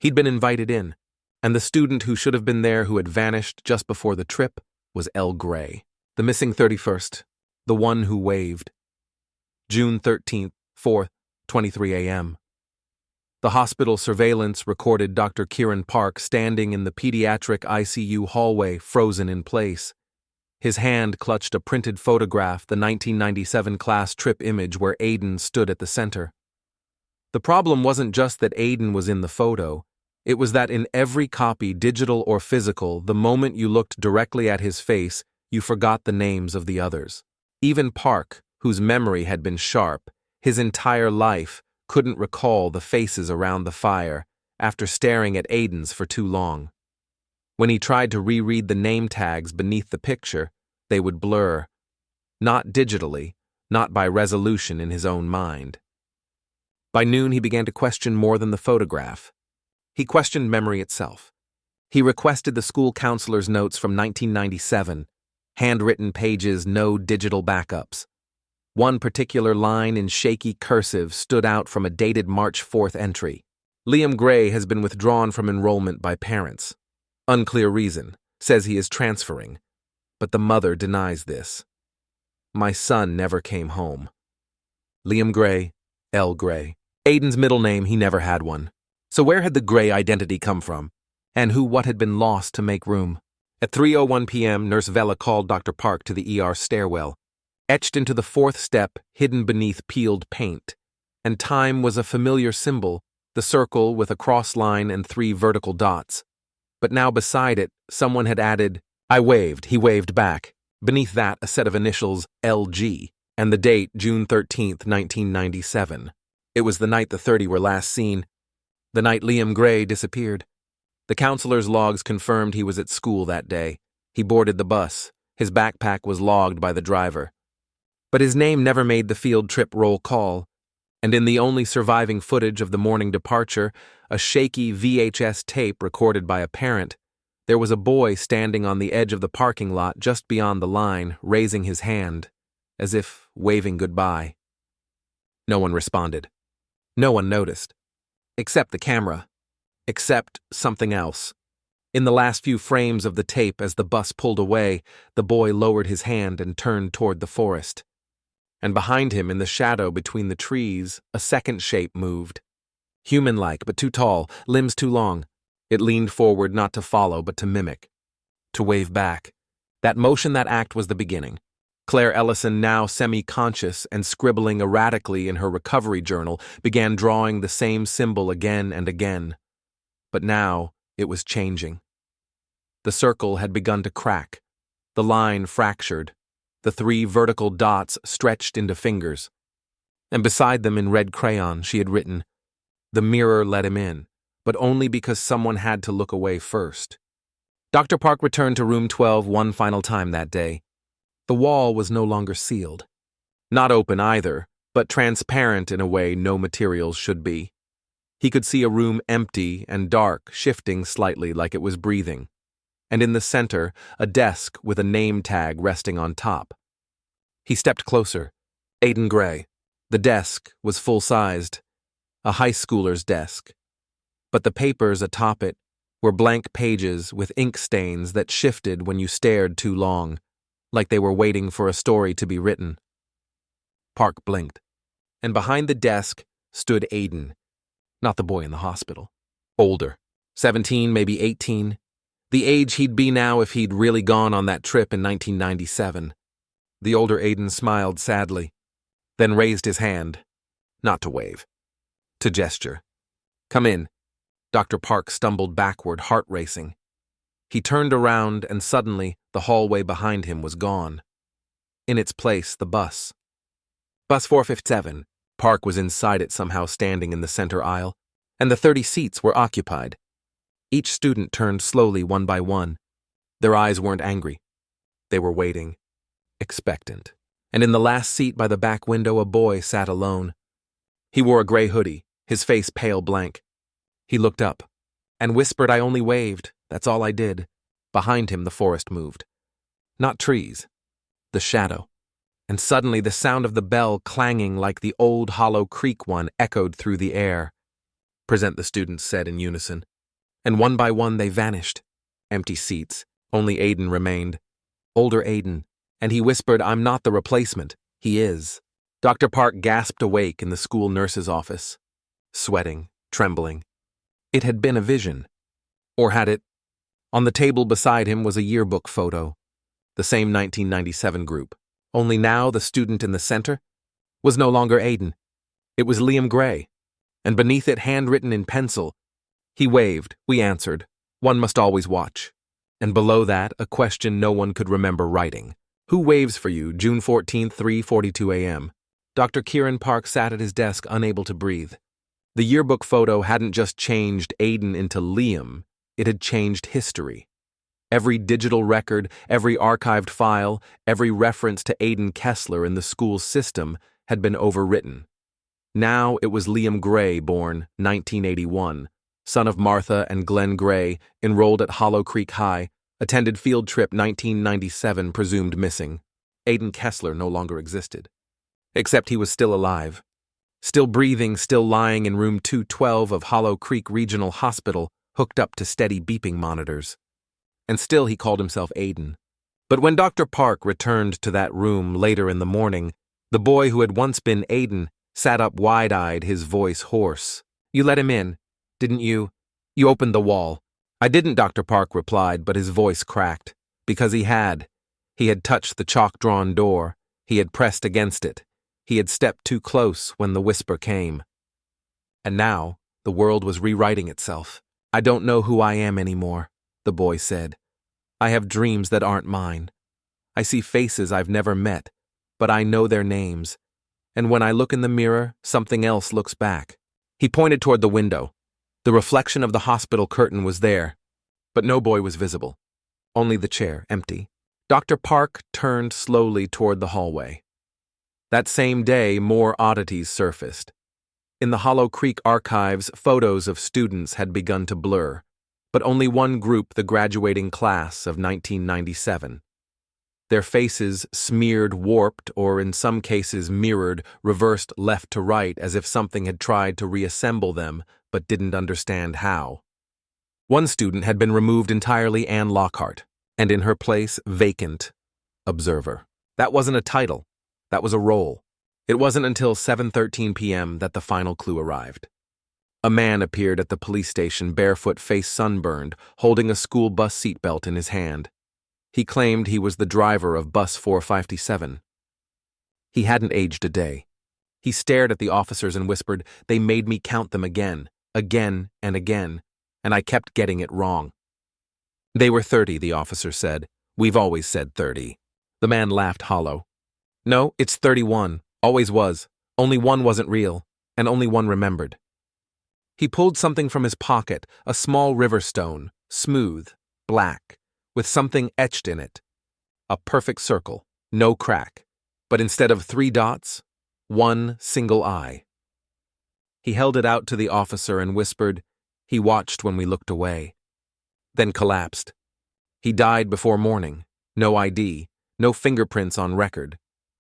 He'd been invited in, and the student who should have been there who had vanished just before the trip was L. Gray, the missing 31st, the one who waved. June 13th, 4th, 23 a.m. The hospital surveillance recorded Dr. Kieran Park standing in the pediatric ICU hallway, frozen in place. His hand clutched a printed photograph, the 1997 class trip image where Aiden stood at the center. The problem wasn't just that Aiden was in the photo. It was that in every copy, digital or physical, the moment you looked directly at his face, you forgot the names of the others. Even Park, whose memory had been sharp, his entire life, couldn't recall the faces around the fire after staring at Aiden's for too long. When he tried to reread the name tags beneath the picture, they would blur. Not digitally, not by resolution in his own mind. By noon, he began to question more than the photograph. He questioned memory itself. He requested the school counselor's notes from 1997, Handwritten pages, no digital backups. One particular line in shaky cursive stood out from a dated March 4th entry. Liam Gray has been withdrawn from enrollment by parents. Unclear reason, says he is transferring. But the mother denies this. My son never came home. Liam Gray, L. Gray. Aiden's middle name, he never had one. So where had the Gray identity come from? And what had been lost to make room? At 3:01 p.m., Nurse Vella called Dr. Park to the ER stairwell. Etched into the fourth step, hidden beneath peeled paint. And time was a familiar symbol, the circle with a cross line and 3 vertical dots. But now beside it, someone had added, I waved, he waved back. Beneath that, a set of initials, LG, and the date, June 13th, 1997. It was the night the 30 were last seen, the night Liam Gray disappeared. The counselor's logs confirmed he was at school that day. He boarded the bus. His backpack was logged by the driver. But his name never made the field trip roll call, and in the only surviving footage of the morning departure, a shaky VHS tape recorded by a parent, there was a boy standing on the edge of the parking lot just beyond the line, raising his hand, as if waving goodbye. No one responded. No one noticed. Except the camera. Except something else. In the last few frames of the tape as the bus pulled away, the boy lowered his hand and turned toward the forest. And behind him, in the shadow between the trees, a second shape moved. Human-like, but too tall, limbs too long. It leaned forward not to follow, but to mimic. To wave back. That motion, that act was the beginning. Claire Ellison, now semi-conscious and scribbling erratically in her recovery journal, began drawing the same symbol again and again. But now, it was changing. The circle had begun to crack. The line fractured. The 3 vertical dots stretched into fingers. And beside them in red crayon she had written, The mirror let him in, but only because someone had to look away first. Dr. Park returned to room 12 one final time that day. The wall was no longer sealed. Not open either, but transparent in a way no materials should be. He could see a room empty and dark, shifting slightly like it was breathing. And in the center, a desk with a name tag resting on top. He stepped closer. Aiden Gray. The desk was full-sized, a high schooler's desk. But the papers atop it were blank pages with ink stains that shifted when you stared too long, like they were waiting for a story to be written. Park blinked, and behind the desk stood Aiden, not the boy in the hospital. Older, 17, maybe 18. The age he'd be now if he'd really gone on that trip in 1997. The older Aiden smiled sadly, then raised his hand, not to wave, to gesture. Come in. Dr. Park stumbled backward, heart racing. He turned around and suddenly the hallway behind him was gone. In its place, the bus. Bus 457. Park was inside it somehow, standing in the center aisle, and the 30 seats were occupied. Each student turned slowly one by one. Their eyes weren't angry. They were waiting, expectant. And in the last seat by the back window, a boy sat alone. He wore a gray hoodie, his face pale blank. He looked up and whispered, I only waved. That's all I did. Behind him, the forest moved. Not trees, the shadow. And suddenly the sound of the bell clanging like the old Hollow Creek one echoed through the air. Present, the students said in unison. And one by one they vanished. Empty seats. Only Aiden remained. Older Aiden. And he whispered, I'm not the replacement. He is. Dr. Park gasped awake in the school nurse's office. Sweating, trembling. It had been a vision. Or had it? On the table beside him was a yearbook photo. The same 1997 group. Only now the student in the center was no longer Aiden. It was Liam Gray. And beneath it, handwritten in pencil, he waved, we answered. One must always watch. And below that, a question no one could remember writing. Who waves for you, June 14th, 3:42 a.m.? Dr. Kieran Park sat at his desk, unable to breathe. The yearbook photo hadn't just changed Aiden into Liam, it had changed history. Every digital record, every archived file, every reference to Aiden Kessler in the school system had been overwritten. Now it was Liam Gray, born 1981, son of Martha and Glenn Gray, enrolled at Hollow Creek High, Attended field trip 1997 presumed missing. Aiden Kessler no longer existed. Except he was still alive. Still breathing, still lying in room 212 of Hollow Creek Regional Hospital, hooked up to steady beeping monitors. And still he called himself Aiden. But when Dr. Park returned to that room later in the morning, the boy who had once been Aiden sat up wide-eyed, his voice hoarse. "You let him in, didn't you? You opened the wall." "I didn't," Dr. Park replied, but his voice cracked. Because he had. He had touched the chalk-drawn door. He had pressed against it. He had stepped too close when the whisper came. And now, the world was rewriting itself. "I don't know who I am anymore," the boy said. "I have dreams that aren't mine. I see faces I've never met, but I know their names. And when I look in the mirror, something else looks back." He pointed toward the window. The reflection of the hospital curtain was there, but no boy was visible. Only the chair, empty. Dr. Park turned slowly toward the hallway. That same day, more oddities surfaced. In the Hollow Creek archives, photos of students had begun to blur, but only one group, the graduating class of 1997. Their faces smeared, warped, or in some cases mirrored, reversed left to right as if something had tried to reassemble them but didn't understand how. One student had been removed entirely, Anne Lockhart, and in her place, vacant, observer. That wasn't a title. That was a role. It wasn't until 7:13 p.m. that the final clue arrived. A man appeared at the police station, barefoot, face sunburned, holding a school bus seatbelt in his hand. He claimed he was the driver of bus 457. He hadn't aged a day. He stared at the officers and whispered, "They made me count them again, again and again, and I kept getting it wrong." "They were 30, the officer said. "We've always said 30. The man laughed hollow. "No, it's 31. Always was. Only one wasn't real, and only one remembered." He pulled something from his pocket, a small river stone, smooth, black, with something etched in it. A perfect circle, no crack, but instead of 3 dots, one single eye. He held it out to the officer and whispered, "He watched when we looked away." Then collapsed. He died before morning. No ID, no fingerprints on record.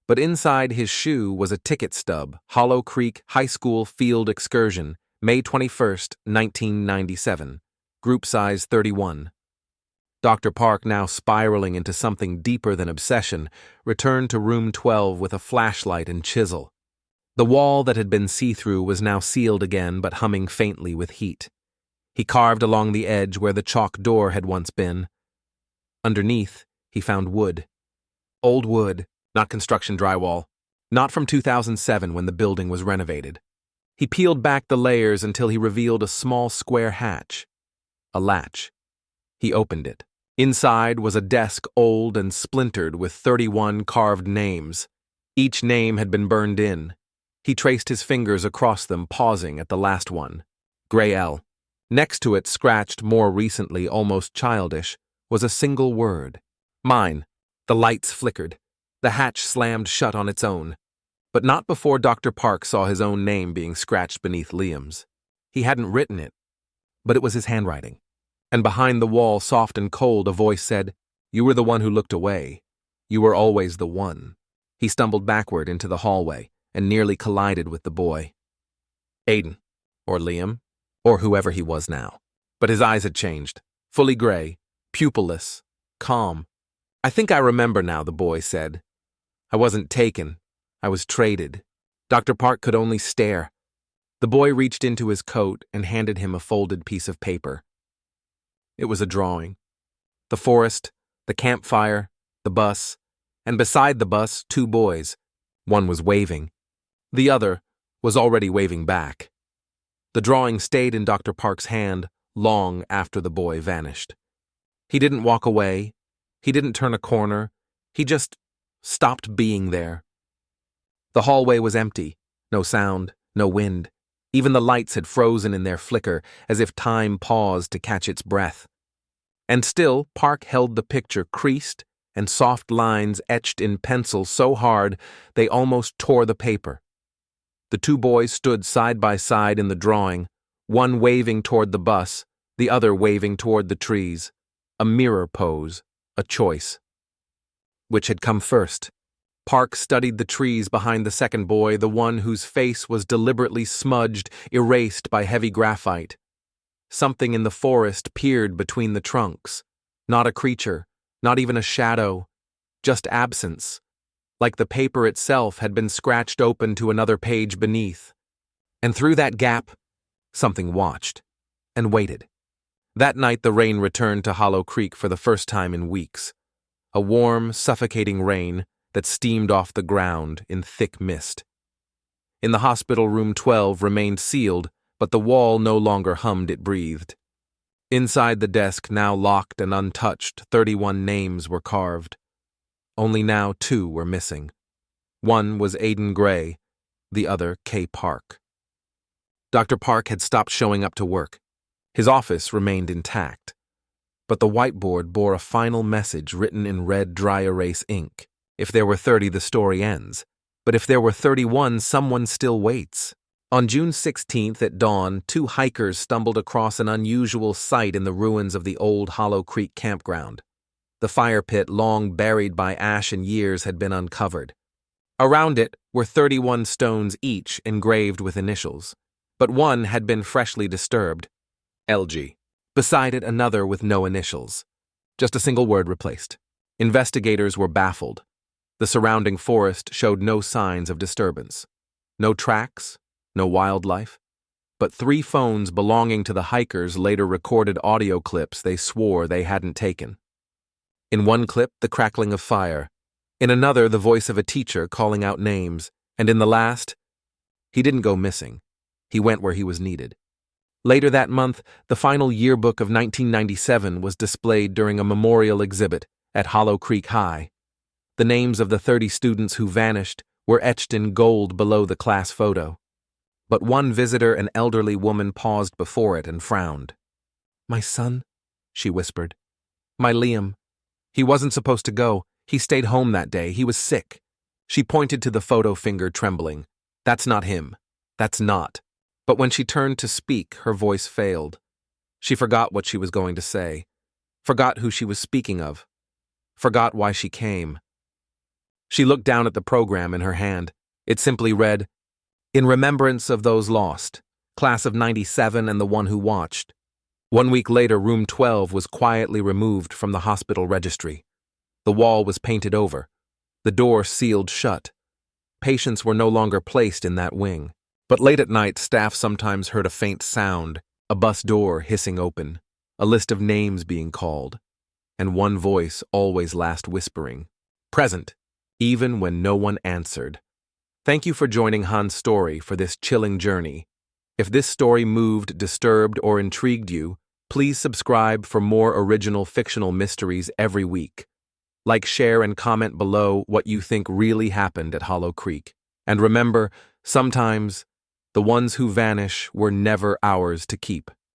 But inside his shoe was a ticket stub, Hollow Creek High School Field Excursion, May 21st, 1997, group size 31. Dr. Park, now spiraling into something deeper than obsession, returned to room 12 with a flashlight and chisel. The wall that had been see-through was now sealed again, but humming faintly with heat. He carved along the edge where the chalk door had once been. Underneath, he found wood. Old wood, not construction drywall. Not from 2007 when the building was renovated. He peeled back the layers until he revealed a small square hatch. A latch. He opened it. Inside was a desk old and splintered with 31 carved names. Each name had been burned in. He traced his fingers across them, pausing at the last one. Gray L. Next to it, scratched more recently, almost childish, was a single word. Mine. The lights flickered. The hatch slammed shut on its own. But not before Dr. Park saw his own name being scratched beneath Liam's. He hadn't written it, but it was his handwriting. And behind the wall, soft and cold, a voice said, "You were the one who looked away. You were always the one." He stumbled backward into the hallway and nearly collided with the boy. Aiden, or Liam, or whoever he was now. But his eyes had changed, fully gray, pupilless, calm. "I think I remember now," the boy said. "I wasn't taken. I was traded." Dr. Park could only stare. The boy reached into his coat and handed him a folded piece of paper. It was a drawing. The forest, the campfire, the bus, and beside the bus, 2 boys. One was waving. The other was already waving back. The drawing stayed in Dr. Park's hand long after the boy vanished. He didn't walk away. He didn't turn a corner. He just stopped being there. The hallway was empty. No sound, no wind. Even the lights had frozen in their flicker, as if time paused to catch its breath. And still, Park held the picture creased and soft lines etched in pencil so hard they almost tore the paper. The 2 boys stood side by side in the drawing, one waving toward the bus, the other waving toward the trees. a mirror pose, a choice. Which had come first? Park studied the trees behind the second boy, the one whose face was deliberately smudged, erased by heavy graphite. Something in the forest peered between the trunks. Not a creature, not even a shadow, just absence, like the paper itself had been scratched open to another page beneath. And through that gap, something watched and waited. That night the rain returned to Hollow Creek for the first time in weeks. A warm, suffocating rain that steamed off the ground in thick mist. In the hospital, room 12 remained sealed, but the wall no longer hummed, it breathed. Inside the desk, now locked and untouched, 31 names were carved. Only now 2 were missing. One was Aiden Gray, the other Kay Park. Dr. Park had stopped showing up to work. His office remained intact, but the whiteboard bore a final message written in red dry erase ink. If there were 30, the story ends. But if there were 31, someone still waits. On June 16th at dawn, 2 hikers stumbled across an unusual sight in the ruins of the old Hollow Creek campground. The fire pit, long buried by ash and years, had been uncovered. Around it were 31 stones each engraved with initials, but one had been freshly disturbed, LG. Beside it, another with no initials. Just a single word replaced. Investigators were baffled. The surrounding forest showed no signs of disturbance. No tracks, no wildlife. But 3 phones belonging to the hikers later recorded audio clips they swore they hadn't taken. In one clip, the crackling of fire. In another, the voice of a teacher calling out names. And in the last, he didn't go missing. He went where he was needed. Later that month, the final yearbook of 1997 was displayed during a memorial exhibit at Hollow Creek High. The names of the 30 students who vanished were etched in gold below the class photo. But one visitor, an elderly woman, paused before it and frowned. "My son," she whispered. "My Liam. He wasn't supposed to go. He stayed home that day. He was sick." She pointed to the photo, finger trembling. "That's not him. That's not." But when she turned to speak, her voice failed. She forgot what she was going to say. Forgot who she was speaking of. Forgot why she came. She looked down at the program in her hand. It simply read, "In remembrance of those lost, class of 97 and the one who watched." 1 week later, room 12 was quietly removed from the hospital registry. The wall was painted over. The door sealed shut. Patients were no longer placed in that wing. But late at night, staff sometimes heard a faint sound, a bus door hissing open, a list of names being called, and one voice always last whispering, "Present," even when no one answered. Thank you for joining Han's story for this chilling journey. If this story moved, disturbed, or intrigued you, please subscribe for more original fictional mysteries every week. Like, share, and comment below what you think really happened at Hollow Creek. And remember, sometimes the ones who vanish were never ours to keep.